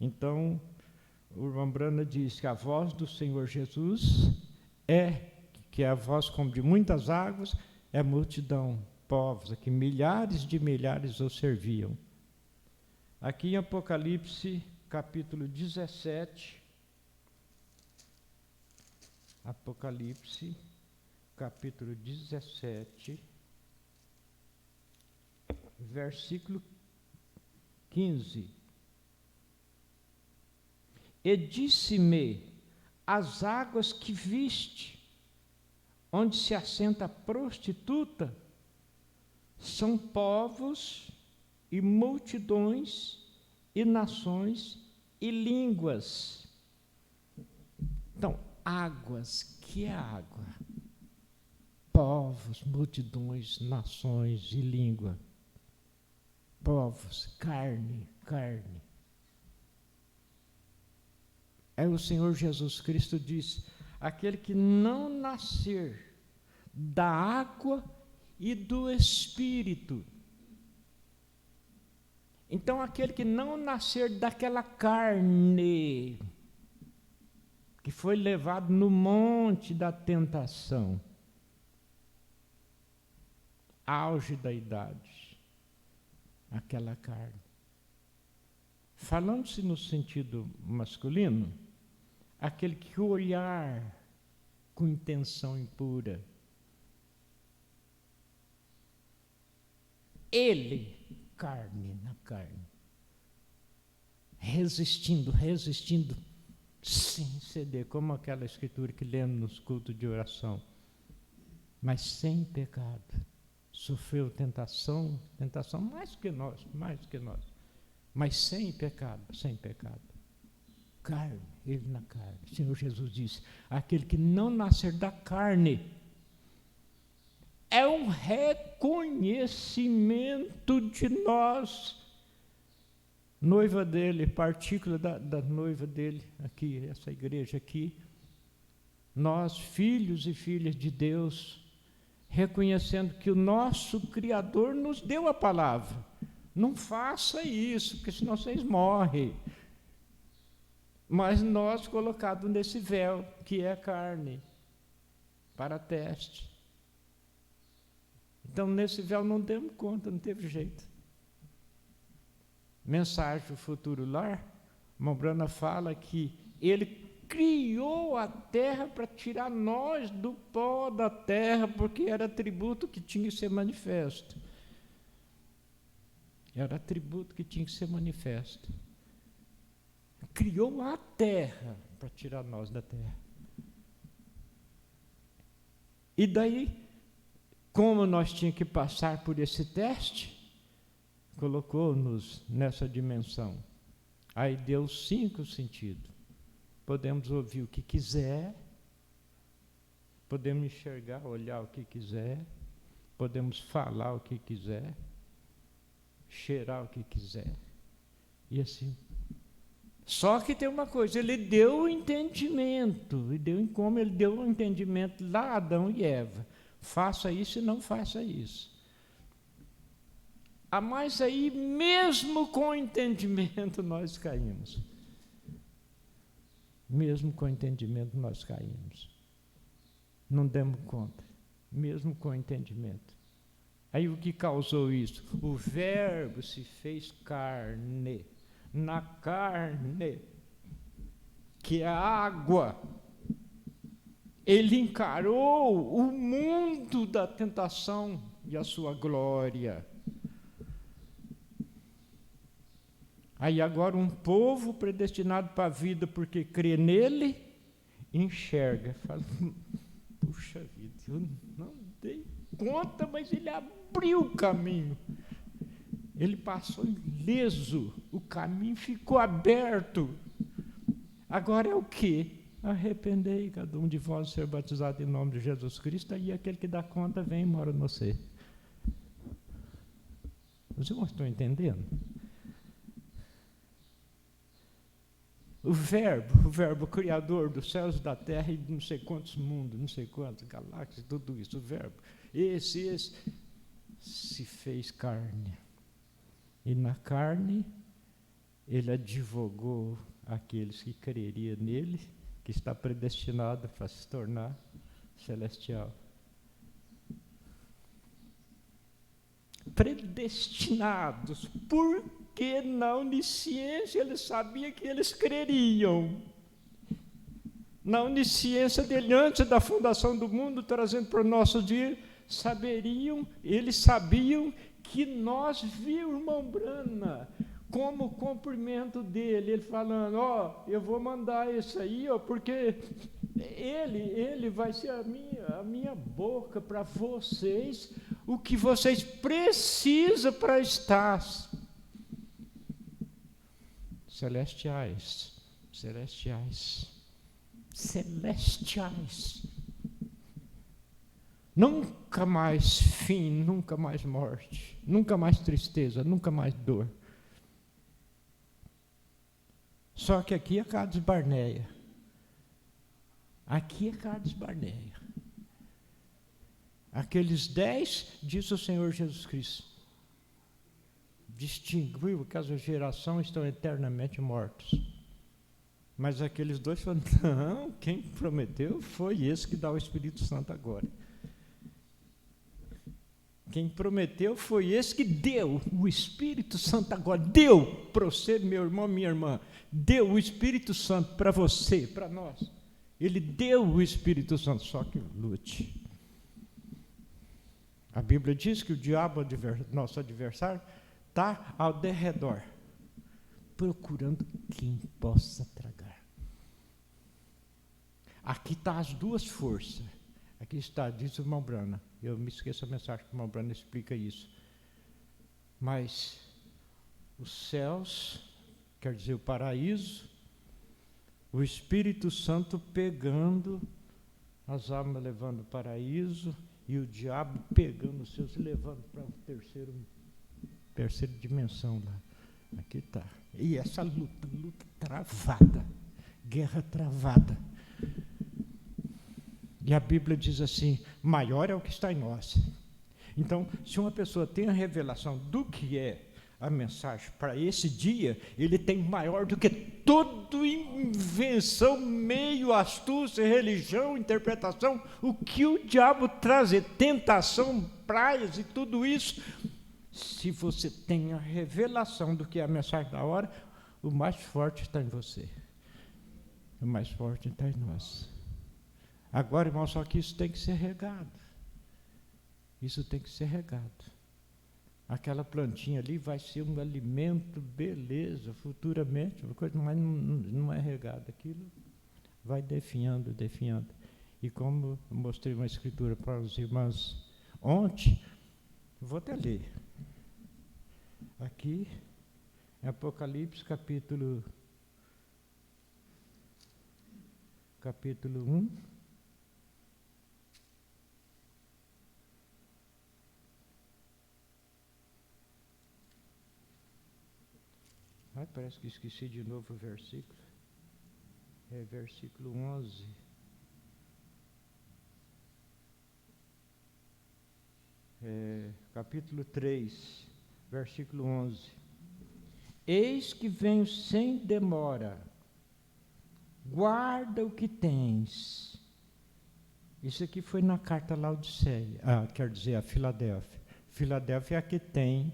Então, o irmão Brana diz que a voz do Senhor Jesus que é a voz como de muitas águas, é multidão, povos, aqui milhares de milhares o serviam. Aqui em Apocalipse, capítulo 17, Apocalipse, capítulo 17, versículo 15. E disse-me, as águas que viste, onde se assenta a prostituta, são povos e multidões e nações e línguas. Então, águas, que é água? Povos, multidões, nações e língua. Povos, carne. Aí o Senhor Jesus Cristo diz, aquele que não nascer da água e do Espírito. Então, aquele que não nascer daquela carne, que foi levado no monte da tentação, auge da idade, aquela carne. Falando-se no sentido masculino, aquele que olhar com intenção impura, ele, carne na carne, resistindo, sem ceder, como aquela escritura que lemos nos cultos de oração, mas sem pecado, sofreu tentação mais que nós, mas sem pecado, carne, ele na carne. O Senhor Jesus disse, aquele que não nascer da carne, é um reconhecimento de nós, noiva dele, partícula da noiva dele, aqui, essa igreja aqui, nós, filhos e filhas de Deus, reconhecendo que o nosso Criador nos deu a palavra. Não faça isso, porque senão vocês morrem. Mas nós colocados nesse véu, que é a carne, para teste. Então, nesse véu não demos conta, não teve jeito. Mensagem do Futuro Lar, Mombrana fala que ele criou a terra para tirar nós do pó da terra, porque era atributo que tinha que ser manifesto. Era atributo que tinha que ser manifesto. Criou a terra para tirar nós da terra. E daí, como nós tínhamos que passar por esse teste, colocou-nos nessa dimensão. Aí deu 5 sentidos. Podemos ouvir o que quiser, podemos enxergar, olhar o que quiser, podemos falar o que quiser, cheirar o que quiser, e assim. Só que tem uma coisa, ele deu o entendimento, ele deu o entendimento lá a Adão e Eva. Faça isso e não faça isso. Mas aí, mesmo com o entendimento, nós caímos. Mesmo com o entendimento, nós caímos. Não demos conta, mesmo com o entendimento. Aí o que causou isso? O Verbo se fez carne. Na carne, que é a água, ele encarou o mundo da tentação e a sua glória. Aí agora um povo predestinado para a vida porque crê nele, enxerga, fala, puxa vida, eu não dei conta, mas ele abriu o caminho. Ele passou ileso, o caminho ficou aberto. Agora é o quê? Arrependei cada um de vós ser batizado em nome de Jesus Cristo, e aquele que dá conta vem e mora no você. Vocês não estão entendendo? O verbo criador dos céus e da terra e de não sei quantos mundos, não sei quantas galáxias, tudo isso, o verbo. Esse se fez carne. E na carne ele advogou aqueles que creriam nele, que está predestinado para se tornar celestial. Predestinados, porque na onisciência ele sabia que eles creriam. Na onisciência dele, antes da fundação do mundo, trazendo para o nosso dia, eles sabiam que nós vimos o irmão Brana, como o cumprimento dele, ele falando, eu vou mandar isso aí, porque ele vai ser a minha boca para vocês, o que vocês precisam para estar celestiais. Nunca mais fim, nunca mais morte, nunca mais tristeza, nunca mais dor. Só que aqui é Cades Barneia. Aqueles 10, disse o Senhor Jesus Cristo, distinguiu que as gerações estão eternamente mortos. Mas aqueles 2 falaram, não, quem prometeu foi esse que dá o Espírito Santo agora. Quem prometeu foi esse que deu o Espírito Santo agora. Deu para você, meu irmão, minha irmã. Deu o Espírito Santo para você, para nós. Ele deu o Espírito Santo, só que lute. A Bíblia diz que o diabo, nosso adversário, está ao derredor, procurando quem possa tragar. Aqui está as duas forças. Aqui está, diz o irmão Brana. Eu me esqueço a mensagem que o irmão Brana explica isso. Mas os céus, quer dizer o paraíso, o Espírito Santo pegando as almas, levando o paraíso, e o diabo pegando os seus e levando para a terceira dimensão lá. Aqui está. E essa luta travada, guerra travada. E a Bíblia diz assim, maior é o que está em nós. Então, se uma pessoa tem a revelação do que é a mensagem para esse dia, ele tem maior do que toda invenção, meio, astúcia, religião, interpretação, o que o diabo trazer, tentação, praias e tudo isso. Se você tem a revelação do que é a mensagem da hora, o mais forte está em você. O mais forte está em nós. Agora, irmão, só que isso tem que ser regado. Isso tem que ser regado. Aquela plantinha ali vai ser um alimento, beleza, futuramente, uma coisa, mas não é regado. Aquilo vai definhando. E como eu mostrei uma escritura para os irmãos ontem, vou até ler. Aqui, em Apocalipse, capítulo 1. Parece que esqueci de novo o versículo. É versículo 11. Capítulo 3, versículo 11. Eis que venho sem demora, guarda o que tens. Isso aqui foi na carta Laodiceia, quer dizer, a Filadélfia. Filadélfia é a que tem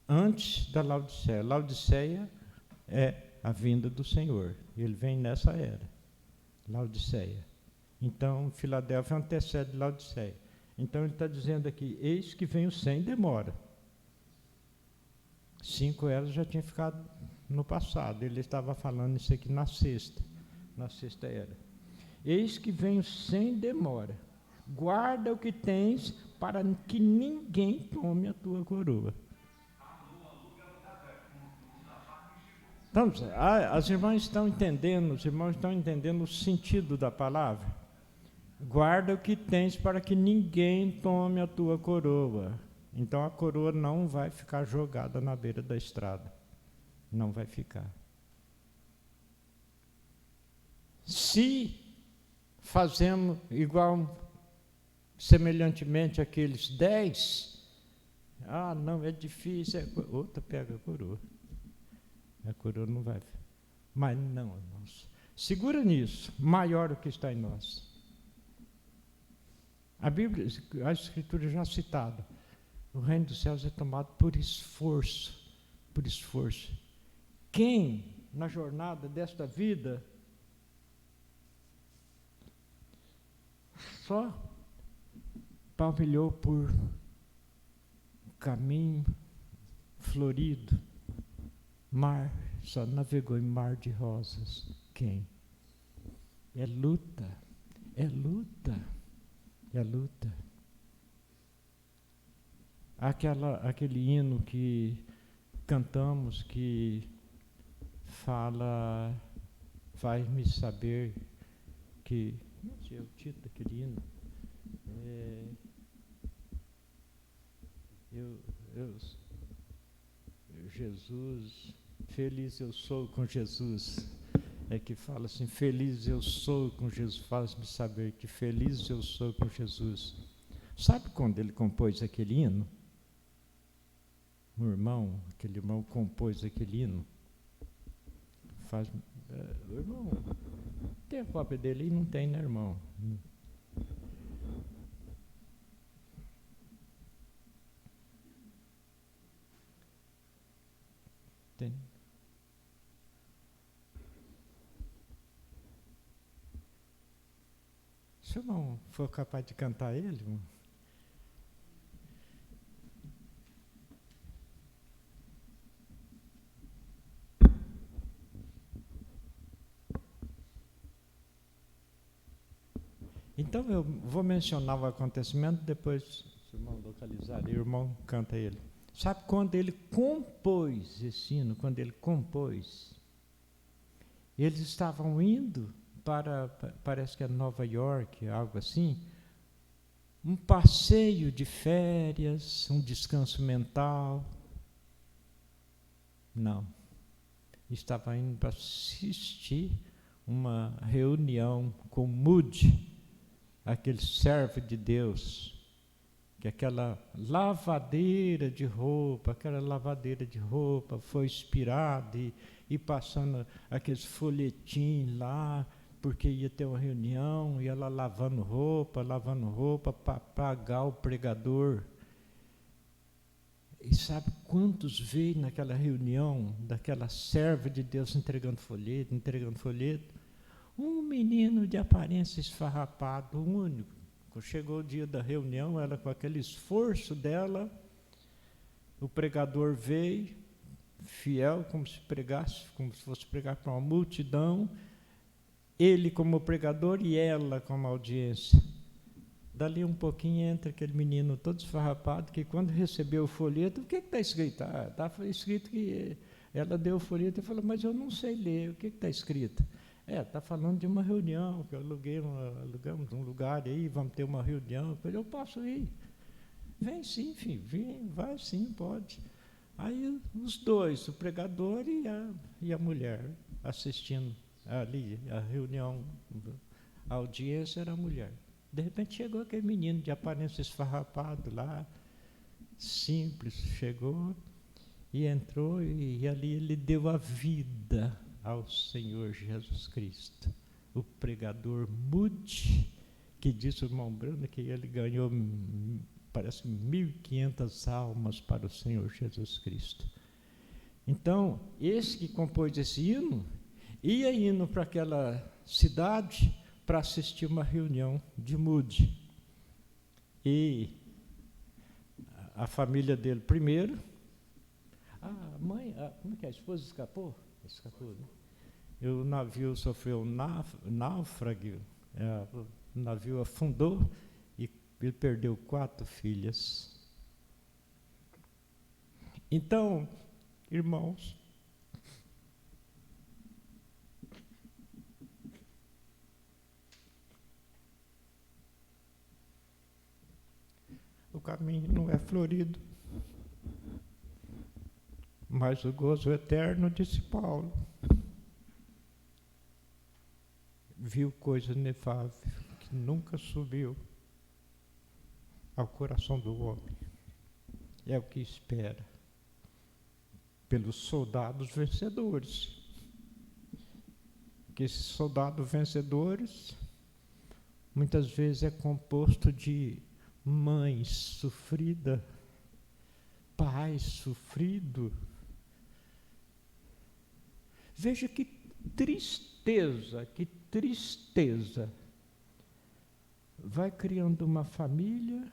antes da Laodiceia. Laodiceia é a vinda do Senhor. Ele vem nessa era. Laodiceia. Então, Filadélfia antecede Laodiceia. Então, ele está dizendo aqui, eis que venho sem demora. 5 eras já tinha ficado no passado. Ele estava falando isso aqui na sexta era. Eis que venho sem demora. Guarda o que tens, para que ninguém tome a tua coroa. Então, as irmãs estão entendendo, os irmãos estão entendendo o sentido da palavra. Guarda o que tens para que ninguém tome a tua coroa. Então a coroa não vai ficar jogada na beira da estrada. Não vai ficar. Se fazemos igual, semelhantemente aqueles 10, não, é difícil, outra pega a coroa. A coroa não vai. Mas não, irmãos. Segura nisso. Maior o que está em nós. A Bíblia, a Escritura já citada. O reino dos céus é tomado por esforço. Por esforço. Quem, na jornada desta vida, só palmilhou por um caminho florido, mar, só navegou em mar de rosas. Quem? É luta, é luta, é luta. Aquele hino que cantamos que fala, faz-me saber que, não sei o título daquele hino, Jesus, feliz eu sou com Jesus, é que fala assim, feliz eu sou com Jesus, faz-me saber que feliz eu sou com Jesus. Sabe quando ele compôs aquele hino? Aquele irmão compôs aquele hino. O irmão, tem a cópia dele e não tem, né, irmão? Tem. Se o irmão for capaz de cantar ele, irmão. Então eu vou mencionar o acontecimento, depois, se o irmão localizar, o irmão canta ele. Sabe quando ele compôs esse hino, quando ele compôs, eles estavam indo para, parece que é Nova York, algo assim, um passeio de férias, um descanso mental. Não. Estava indo para assistir uma reunião com Moody, aquele servo de Deus, que aquela lavadeira de roupa foi inspirada e passando aqueles folhetins lá, porque ia ter uma reunião, e ela lavando roupa para pagar o pregador. E sabe quantos veio naquela reunião, daquela serva de Deus entregando folheto? Um menino de aparência esfarrapada, o único. Quando chegou o dia da reunião, ela com aquele esforço dela, o pregador veio, fiel, como se fosse pregar para uma multidão, ele como pregador e ela como audiência. Dali um pouquinho entra aquele menino todo esfarrapado, que quando recebeu o folheto, o que está escrito? Está escrito que ela deu o folheto e falou, mas eu não sei ler, o que está escrito? Está falando de uma reunião, que alugamos um lugar aí, vamos ter uma reunião. Eu falei, eu posso ir. Vem sim, filho, vem, vai sim, pode. Aí os dois, o pregador e a mulher, assistindo ali a reunião, a audiência era a mulher. De repente chegou aquele menino de aparência esfarrapado lá, simples, chegou e entrou e ali ele deu a vida ao Senhor Jesus Cristo. O pregador Moody, que disse o irmão Bruno que ele ganhou, parece 1.500 almas para o Senhor Jesus Cristo. Então, esse que compôs esse hino, ia indo para aquela cidade para assistir uma reunião de Moody. E a família dele primeiro, a mãe, como é que é? A esposa escapou, né? E o navio sofreu um náufrago, o navio afundou e ele perdeu 4 filhas. Então, irmãos, o caminho não é florido, mas o gozo eterno, disse Paulo, viu coisa inefável que nunca subiu ao coração do homem. É o que espera pelos soldados vencedores. Que esses soldados vencedores, muitas vezes é composto de mães sofridas, pais sofridos. Veja que tristeza, que tristeza. Vai criando uma família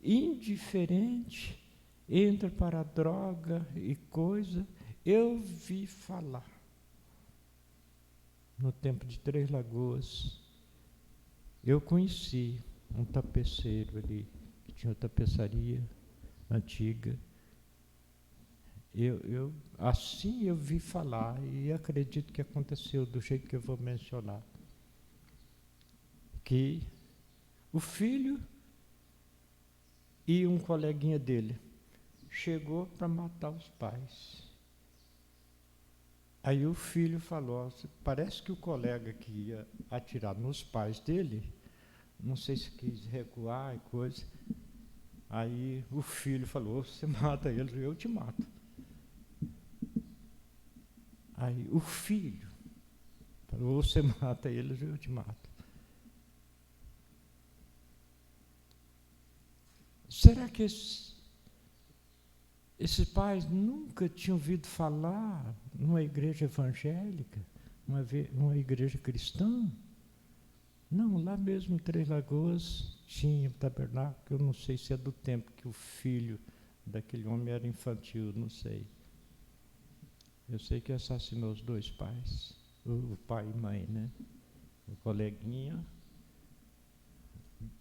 indiferente, entra para a droga e coisa. Eu vi falar, no tempo de Três Lagoas, eu conheci um tapeceiro ali, que tinha uma tapeçaria antiga. Assim eu vi falar, e acredito que aconteceu do jeito que eu vou mencionar. Que o filho e um coleguinha dele chegou para matar os pais. Aí o filho falou, parece que o colega que ia atirar nos pais dele, não sei se quis recuar e coisa. Aí o filho falou, você mata eles, eu te mato. Aí o filho falou, você mata eles, eu te mato. Será que esses pais nunca tinham ouvido falar numa igreja evangélica, numa igreja cristã? Não, lá mesmo em Três Lagoas tinha tabernáculo. Eu não sei se é do tempo que o filho daquele homem era infantil, não sei. Eu sei que assassinou os dois pais, o pai e mãe, né? O coleguinha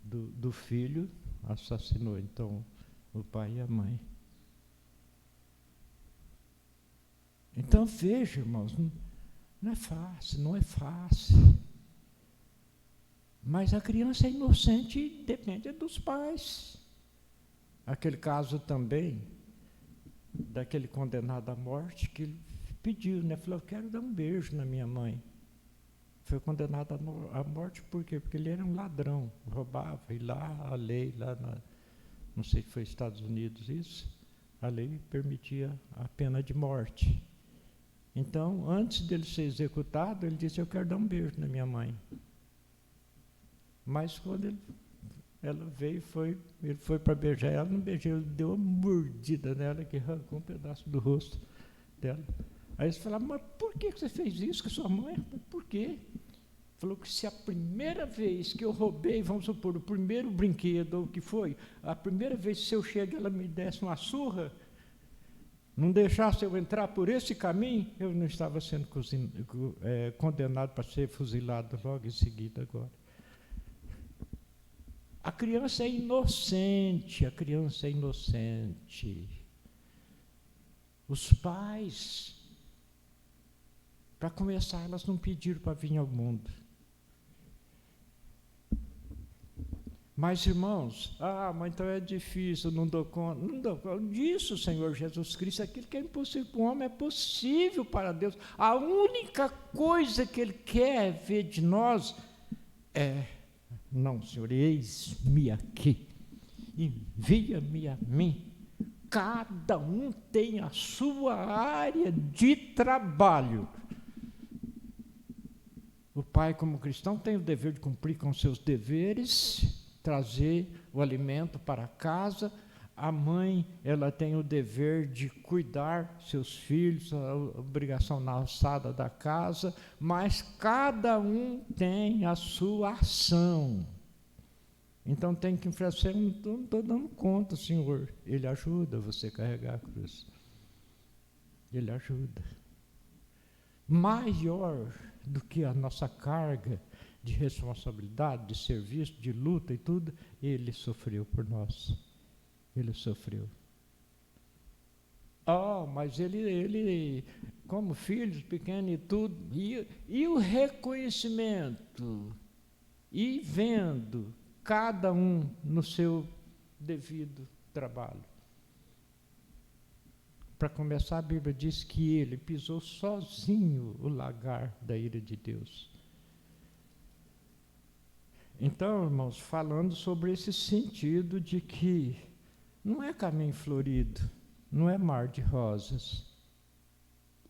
do filho assassinou, então, o pai e a mãe. Então, veja, irmãos, não é fácil. Mas a criança é inocente e depende dos pais. Aquele caso também, daquele condenado à morte, que ele pediu, né? Falou, eu quero dar um beijo na minha mãe. Foi condenado à morte por quê? Porque ele era um ladrão, roubava, e lá a lei, não sei se foi Estados Unidos isso, a lei permitia a pena de morte. Então, antes dele ser executado, ele disse, eu quero dar um beijo na minha mãe. Mas quando ela veio, ele foi para beijar ela, não beijou, ele deu uma mordida nela, que arrancou um pedaço do rosto dela. Aí eles falaram, mas por que você fez isso com a sua mãe? Por quê? Falou que se a primeira vez que eu roubei, vamos supor, o primeiro brinquedo, ou o que foi, a primeira vez que eu chego, ela me desse uma surra, não deixasse eu entrar por esse caminho, eu não estava sendo condenado para ser fuzilado logo em seguida agora. A criança é inocente, Os pais, para começar, elas não pediram para vir ao mundo. Mas, irmãos, mas então é difícil, não dou conta. Não dou conta disso, Senhor Jesus Cristo. Aquilo que é impossível para o homem é possível para Deus. A única coisa que Ele quer ver de nós é, não, Senhor, eis-me aqui, envia-me a mim. Cada um tem a sua área de trabalho. O pai, como cristão, tem o dever de cumprir com seus deveres, trazer o alimento para casa. A mãe, ela tem o dever de cuidar seus filhos, a obrigação na alçada da casa, mas cada um tem a sua ação. Então tem que enfrentar, não estou dando conta, Senhor. Ele ajuda você a carregar a cruz. Ele ajuda. Maior do que a nossa carga de responsabilidade, de serviço, de luta e tudo, Ele sofreu por nós. Ele sofreu. Mas ele como filhos pequenos e tudo, e o reconhecimento, e vendo cada um no seu devido trabalho. Para começar, a Bíblia diz que ele pisou sozinho o lagar da ira de Deus. Então, irmãos, falando sobre esse sentido de que não é caminho florido, não é mar de rosas.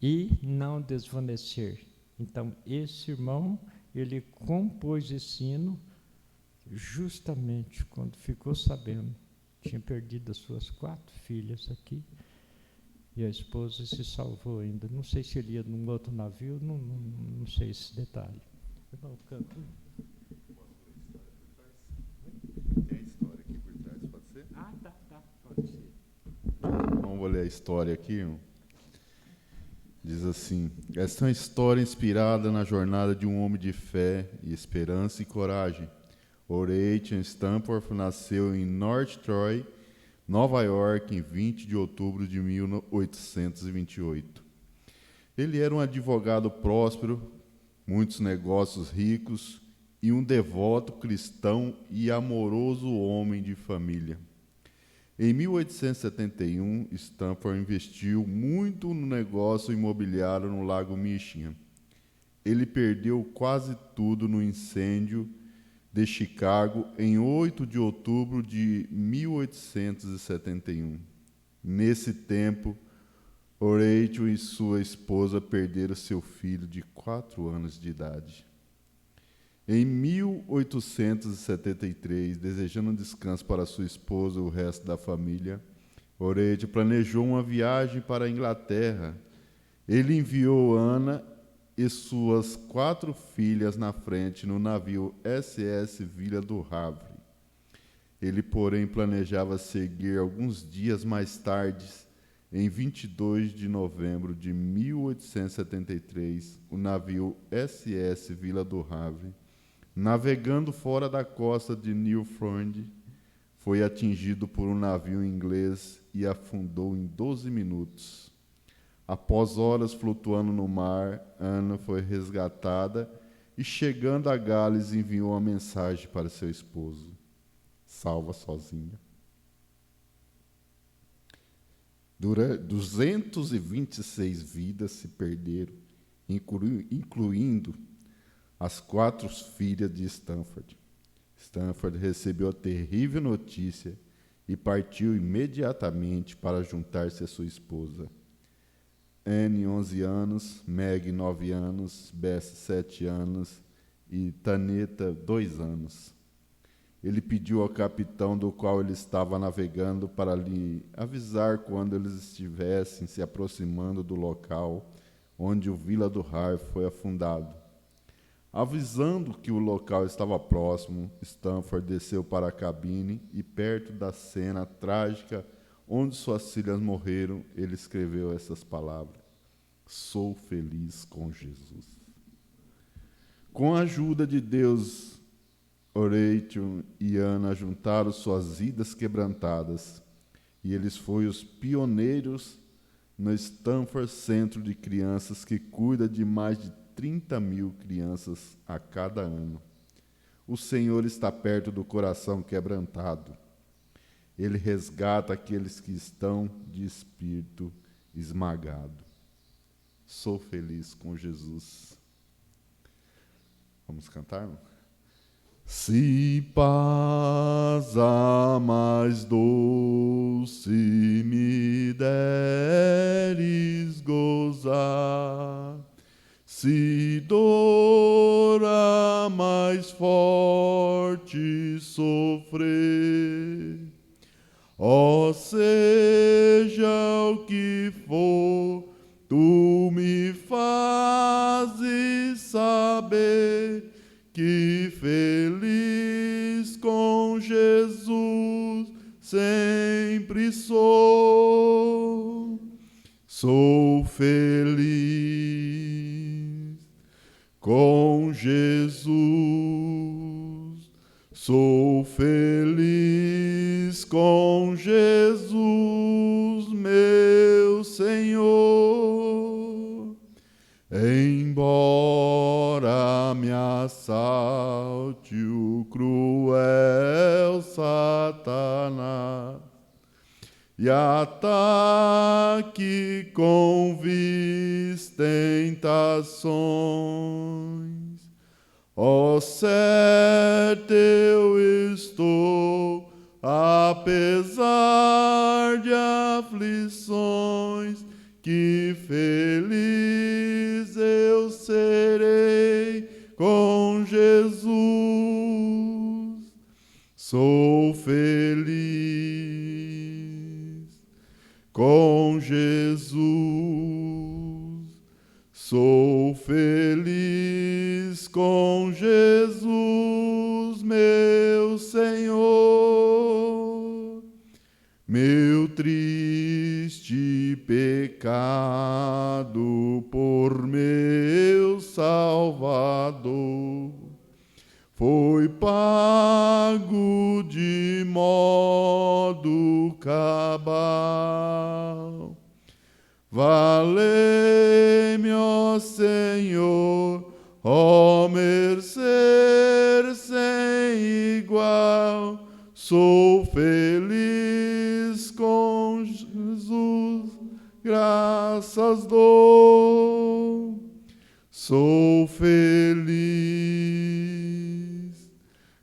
E não desvanecer. Então, esse irmão, ele compôs esse hino justamente quando ficou sabendo. Tinha perdido as suas 4 filhas aqui, e a esposa se salvou ainda. Não sei se ele ia num outro navio, não sei esse detalhe. Irmão, canto. Tem a história aqui por trás, pode ser? Tá, pode ser. Vamos ler a história aqui. Diz assim: esta é uma história inspirada na jornada de um homem de fé e esperança e coragem. Horatian Stanford nasceu em North Troy, Nova York, em 20 de outubro de 1828. Ele era um advogado próspero, muitos negócios ricos e um devoto cristão e amoroso homem de família. Em 1871, Stanford investiu muito no negócio imobiliário no Lago Michigan. Ele perdeu quase tudo no incêndio de Chicago em 8 de outubro de 1871. Nesse tempo, Horatio e sua esposa perderam seu filho de 4 anos de idade. Em 1873, desejando um descanso para sua esposa e o resto da família, Horatio planejou uma viagem para a Inglaterra. Ele enviou Ana e suas 4 filhas na frente no navio SS Vila do Havre. Ele, porém, planejava seguir alguns dias mais tarde, em 22 de novembro de 1873, o navio SS Vila do Havre, navegando fora da costa de Newfoundland, foi atingido por um navio inglês e afundou em 12 minutos. Após horas flutuando no mar, Ana foi resgatada e, chegando a Gales, enviou uma mensagem para seu esposo: salva sozinha. 226 vidas se perderam, incluindo as 4 filhas de Stanford. Stanford recebeu a terrível notícia e partiu imediatamente para juntar-se à sua esposa. Anne, 11 anos, Meg, 9 anos, Bess, 7 anos e Taneta, 2 anos. Ele pediu ao capitão do qual ele estava navegando para lhe avisar quando eles estivessem se aproximando do local onde o Vila do Havre foi afundado. Avisando que o local estava próximo, Stanford desceu para a cabine e, perto da cena trágica onde suas filhas morreram, ele escreveu essas palavras: sou feliz com Jesus. Com a ajuda de Deus, Horatio e Ana juntaram suas vidas quebrantadas e eles foram os pioneiros no Stanford Centro de Crianças, que cuida de mais de 30.000 crianças a cada ano. O Senhor está perto do coração quebrantado. Ele resgata aqueles que estão de espírito esmagado. Sou feliz com Jesus. Vamos cantar? Se paz a mais doce me deres gozar, se dor a mais forte sofrer, ó seja o que for, tu me fazes saber que feliz com Jesus sempre sou. Sou feliz com Jesus, sou feliz com Jesus, meu Senhor. Embora me assalte o cruel Satanás e ataque com vis tentações, ó certo eu estou apesar de aflições, que feliz eu serei com Jesus. Sou feliz com Jesus. Sou feliz com Jesus, meu Senhor. Meu triste pecado por meu Salvador foi pago de modo cabal. Valei-me, ó Senhor, ó mercê sem igual. Sou feliz com Jesus, graças dou. Sou feliz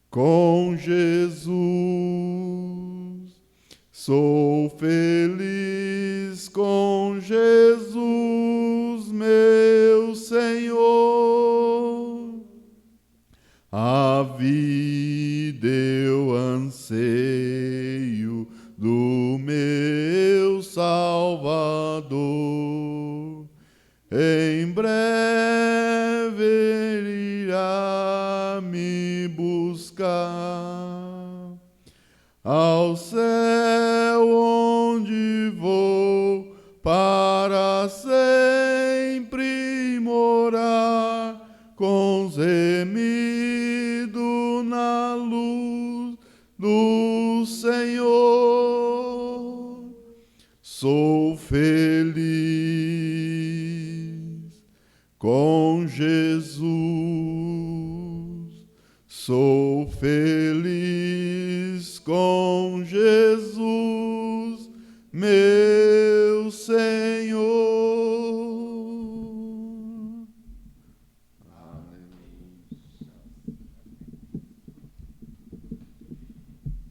com Jesus. Sou feliz com Jesus, meu Senhor. A vida eu anseio do meu Salvador. Em breve ele irá me buscar ao céu onde vou para sempre morar com os remidos na luz do Senhor. Sou feliz com Jesus. Sou feliz com Jesus, meu Senhor.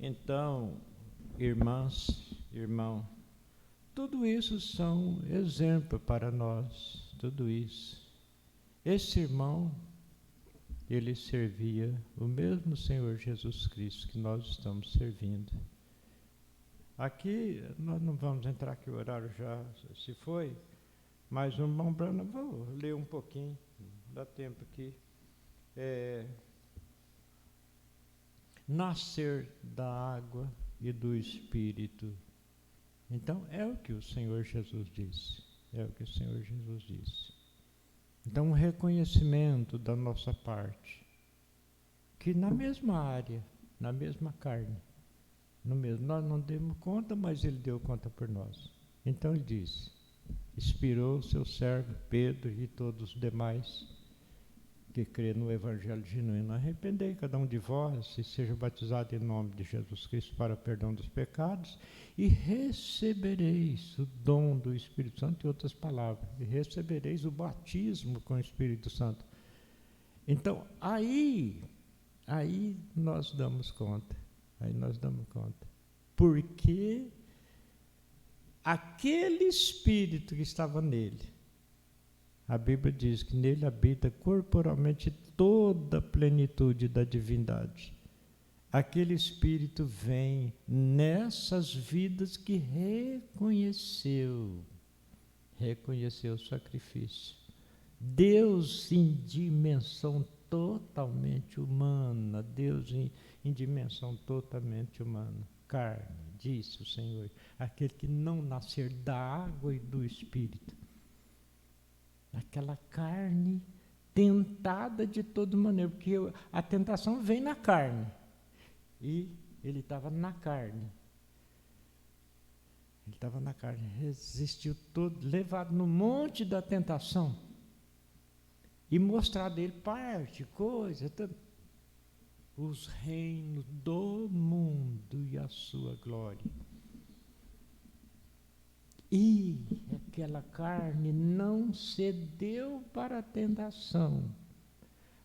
Então, irmãs, irmão, tudo isso são exemplos para nós, tudo isso. Esse irmão, ele servia o mesmo Senhor Jesus Cristo que nós estamos servindo. Aqui, nós não vamos entrar aqui, o horário já se foi, mas o irmão Branham, vou ler um pouquinho, dá tempo aqui. Nascer da água e do Espírito. Então, é o que o Senhor Jesus disse. É o que o Senhor Jesus disse. Então, um reconhecimento da nossa parte, que na mesma área, na mesma carne, no mesmo, nós não demos conta, mas Ele deu conta por nós. Então Ele disse, inspirou o seu servo Pedro e todos os demais que crê no Evangelho genuíno. Arrependei cada um de vós e seja batizado em nome de Jesus Cristo para o perdão dos pecados e recebereis o dom do Espírito Santo, em outras palavras, e recebereis o batismo com o Espírito Santo. Então, aí nós damos conta, porque aquele Espírito que estava nele, a Bíblia diz que nele habita corporalmente toda a plenitude da divindade. Aquele Espírito vem nessas vidas que reconheceu o sacrifício. Deus em dimensão totalmente humana, Deus em dimensão totalmente humana, carne, disse o Senhor, aquele que não nascer da água e do Espírito. Aquela carne tentada de toda maneira, porque a tentação vem na carne. E ele estava na carne. Resistiu todo, levado no monte da tentação. E mostrado a ele parte, coisa, tudo. Os reinos do mundo e a sua glória. E aquela carne não cedeu para a tentação.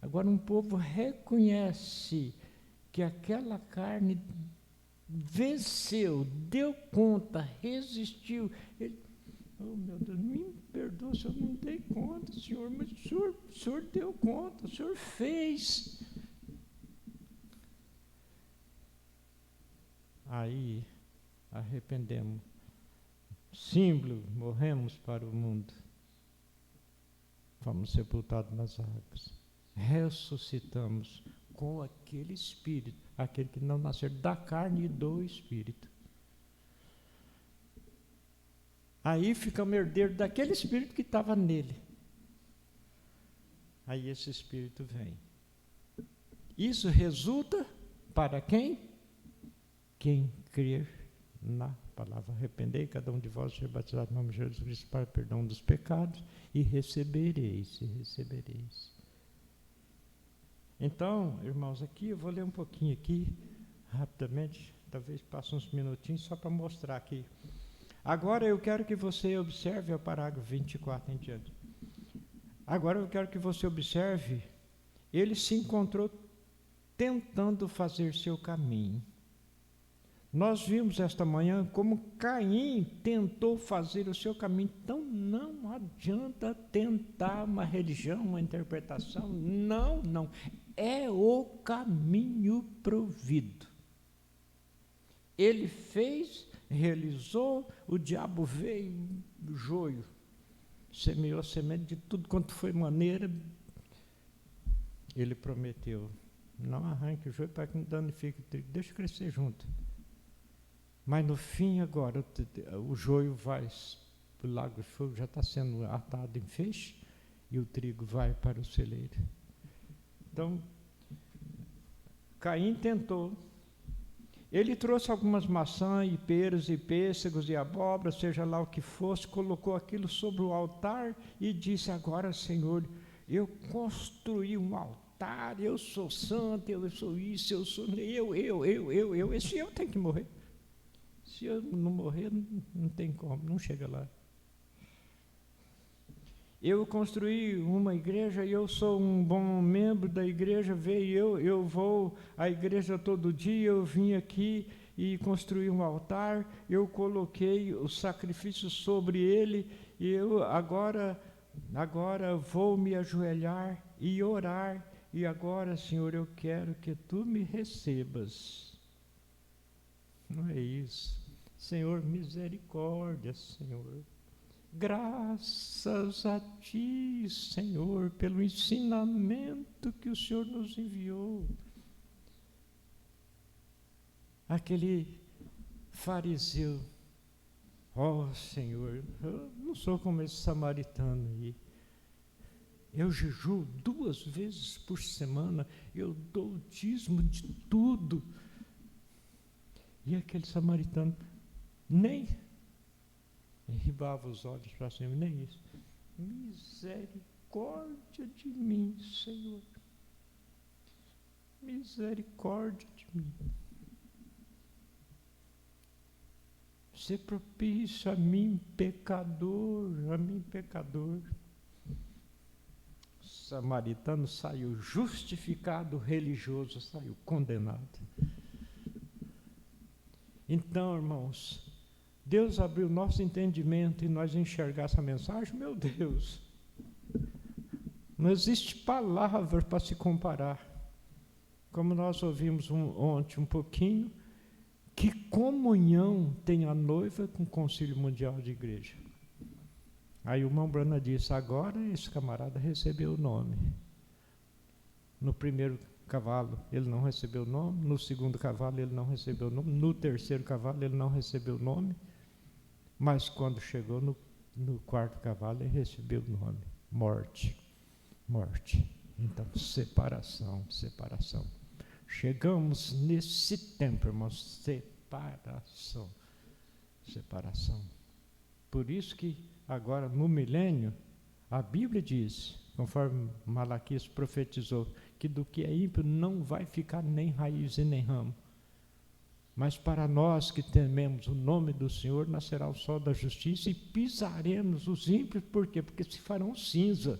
Agora um povo reconhece que aquela carne venceu, deu conta, resistiu. Ele, oh meu Deus, me perdoa se eu não dei conta, Senhor, mas o Senhor deu conta, o Senhor fez. Aí, arrependemos. Símbolo, morremos para o mundo. Fomos sepultados nas águas. Ressuscitamos com aquele Espírito, aquele que não nasceu da carne e do Espírito. Aí ficamos herdeiros daquele Espírito que estava nele. Aí esse Espírito vem. Isso resulta para quem? Quem crer na palavra. Arrependei, cada um de vós ser batizado no nome de Jesus Cristo para o perdão dos pecados, e recebereis, e recebereis. Então, irmãos, aqui eu vou ler um pouquinho aqui, rapidamente, talvez passe uns minutinhos, só para mostrar aqui. Agora eu quero que você observe o parágrafo 24 em diante. Agora eu quero que você observe, ele se encontrou tentando fazer seu caminho. Nós vimos esta manhã como Caim tentou fazer o seu caminho. Então não adianta tentar uma religião, uma interpretação. Não. É o caminho provido. Ele fez, realizou, o diabo veio, o joio, semeou a semente de tudo quanto foi maneira. Ele prometeu, não arranque o joio para que não danifique o trigo, deixa crescer junto. Mas no fim agora, o joio vai para o lago de fogo, já está sendo atado em feixe, e o trigo vai para o celeiro. Então, Caim tentou. Ele trouxe algumas maçãs e peras e pêssegos e abóbora, seja lá o que fosse, colocou aquilo sobre o altar e disse, agora, Senhor, eu construí um altar, eu sou santo, eu sou isso, eu sou... Esse eu tenho que morrer. Se eu não morrer, não tem como, não chega lá. Eu construí uma igreja e eu sou um bom membro da igreja, eu vou à igreja todo dia, eu vim aqui e construí um altar, eu coloquei o sacrifício sobre ele, e eu agora vou me ajoelhar e orar, e agora, Senhor, eu quero que Tu me recebas. Não é isso. Senhor, misericórdia, Senhor. Graças a Ti, Senhor, pelo ensinamento que o Senhor nos enviou. Aquele fariseu, ó Senhor, eu não sou como esse samaritano aí. Eu jejuo 2 vezes por semana, eu dou o dízimo de tudo. E aquele samaritano nem enribava os olhos para cima, nem isso. Misericórdia de mim, Senhor. Misericórdia de mim. Ser propício a mim, pecador, O samaritano saiu justificado, religioso, saiu condenado. Então, irmãos, Deus abriu nosso entendimento e nós enxergar essa mensagem, meu Deus, não existe palavra para se comparar. Como nós ouvimos ontem um pouquinho, que comunhão tem a noiva com o Concílio Mundial de Igreja. Aí o irmão Brana disse, agora esse camarada recebeu o nome. No primeiro cavalo ele não recebeu o nome, no segundo cavalo ele não recebeu o nome, no terceiro cavalo ele não recebeu o nome, mas quando chegou no quarto cavalo ele recebeu o nome, morte. Então, separação. Chegamos nesse tempo, irmãos, separação. Por isso que agora no milênio, a Bíblia diz, conforme Malaquias profetizou, que do que é ímpio não vai ficar nem raiz e nem ramo. Mas para nós que tememos o nome do Senhor, nascerá o sol da justiça e pisaremos os ímpios. Por quê? Porque se farão cinza.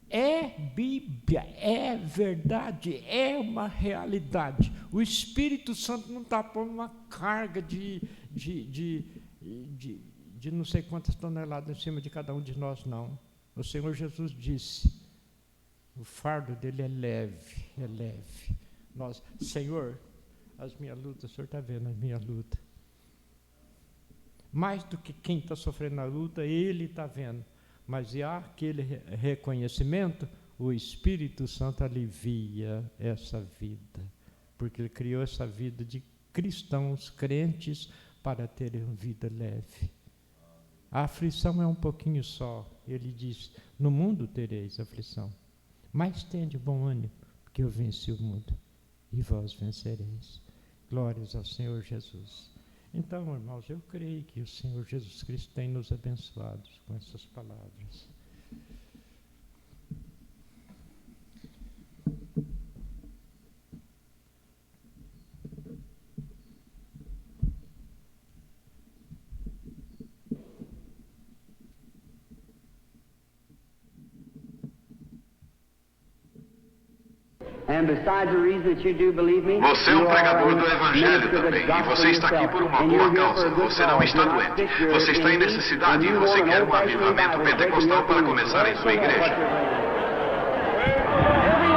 É Bíblia, é verdade, é uma realidade. O Espírito Santo não está pondo uma carga de não sei quantas toneladas em cima de cada um de nós, não. O Senhor Jesus disse, o fardo dele é leve, é leve. Nós, Senhor, as minhas lutas, o Senhor está vendo as minhas lutas. Mais do que quem está sofrendo a luta, Ele está vendo. Mas há aquele reconhecimento, o Espírito Santo alivia essa vida, porque Ele criou essa vida de cristãos, crentes, para terem vida leve. A aflição é um pouquinho só. Ele diz, no mundo tereis aflição, mas tende bom ânimo, porque eu venci o mundo, e vós vencereis. Glórias ao Senhor Jesus. Então, irmãos, eu creio que o Senhor Jesus Cristo tem nos abençoado com essas palavras. Você é um pregador do Evangelho também, e você está aqui por uma boa causa. Você não está doente. Você está em necessidade e você quer um avivamento pentecostal para começar em sua igreja.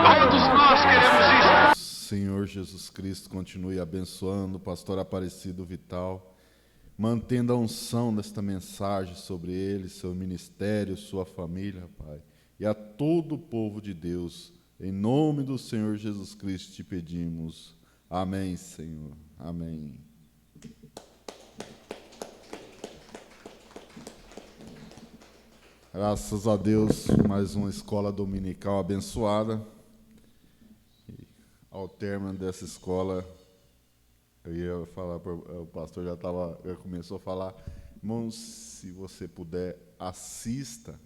Todos nós queremos isso. Senhor Jesus Cristo, continue abençoando o pastor Aparecido Vital, mantendo a unção desta mensagem sobre ele, seu ministério, sua família, Pai, e a todo o povo de Deus. Em nome do Senhor Jesus Cristo te pedimos. Amém, Senhor. Amém. Graças a Deus, mais uma escola dominical abençoada. E, ao término dessa escola, eu ia falar, o pastor já começou a falar, irmãos, se você puder, assista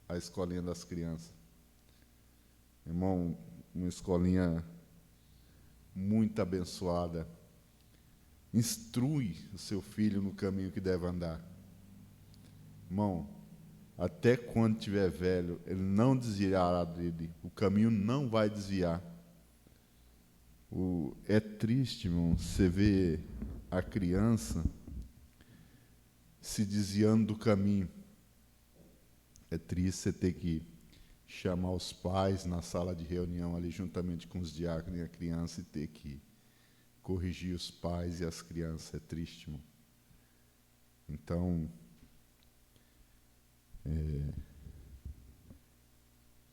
a escolinha das crianças. Irmão, uma escolinha muito abençoada. Instrui o seu filho no caminho que deve andar. Irmão, até quando estiver velho, ele não desviará dele. O caminho não vai desviar. É triste, irmão, você vê a criança se desviando do caminho. É triste você ter que chamar os pais na sala de reunião ali juntamente com os diáconos e a criança e ter que corrigir os pais e as crianças. É triste, irmão. Então,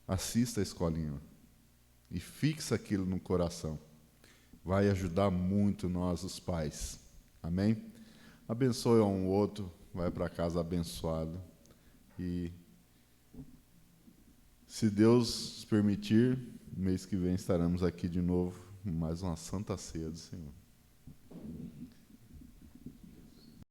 assista a escolinha e fixa aquilo no coração. Vai ajudar muito nós, os pais. Amém? Abençoe um outro, vai para casa abençoado. E se Deus permitir, mês que vem estaremos aqui de novo, mais uma Santa Ceia do Senhor.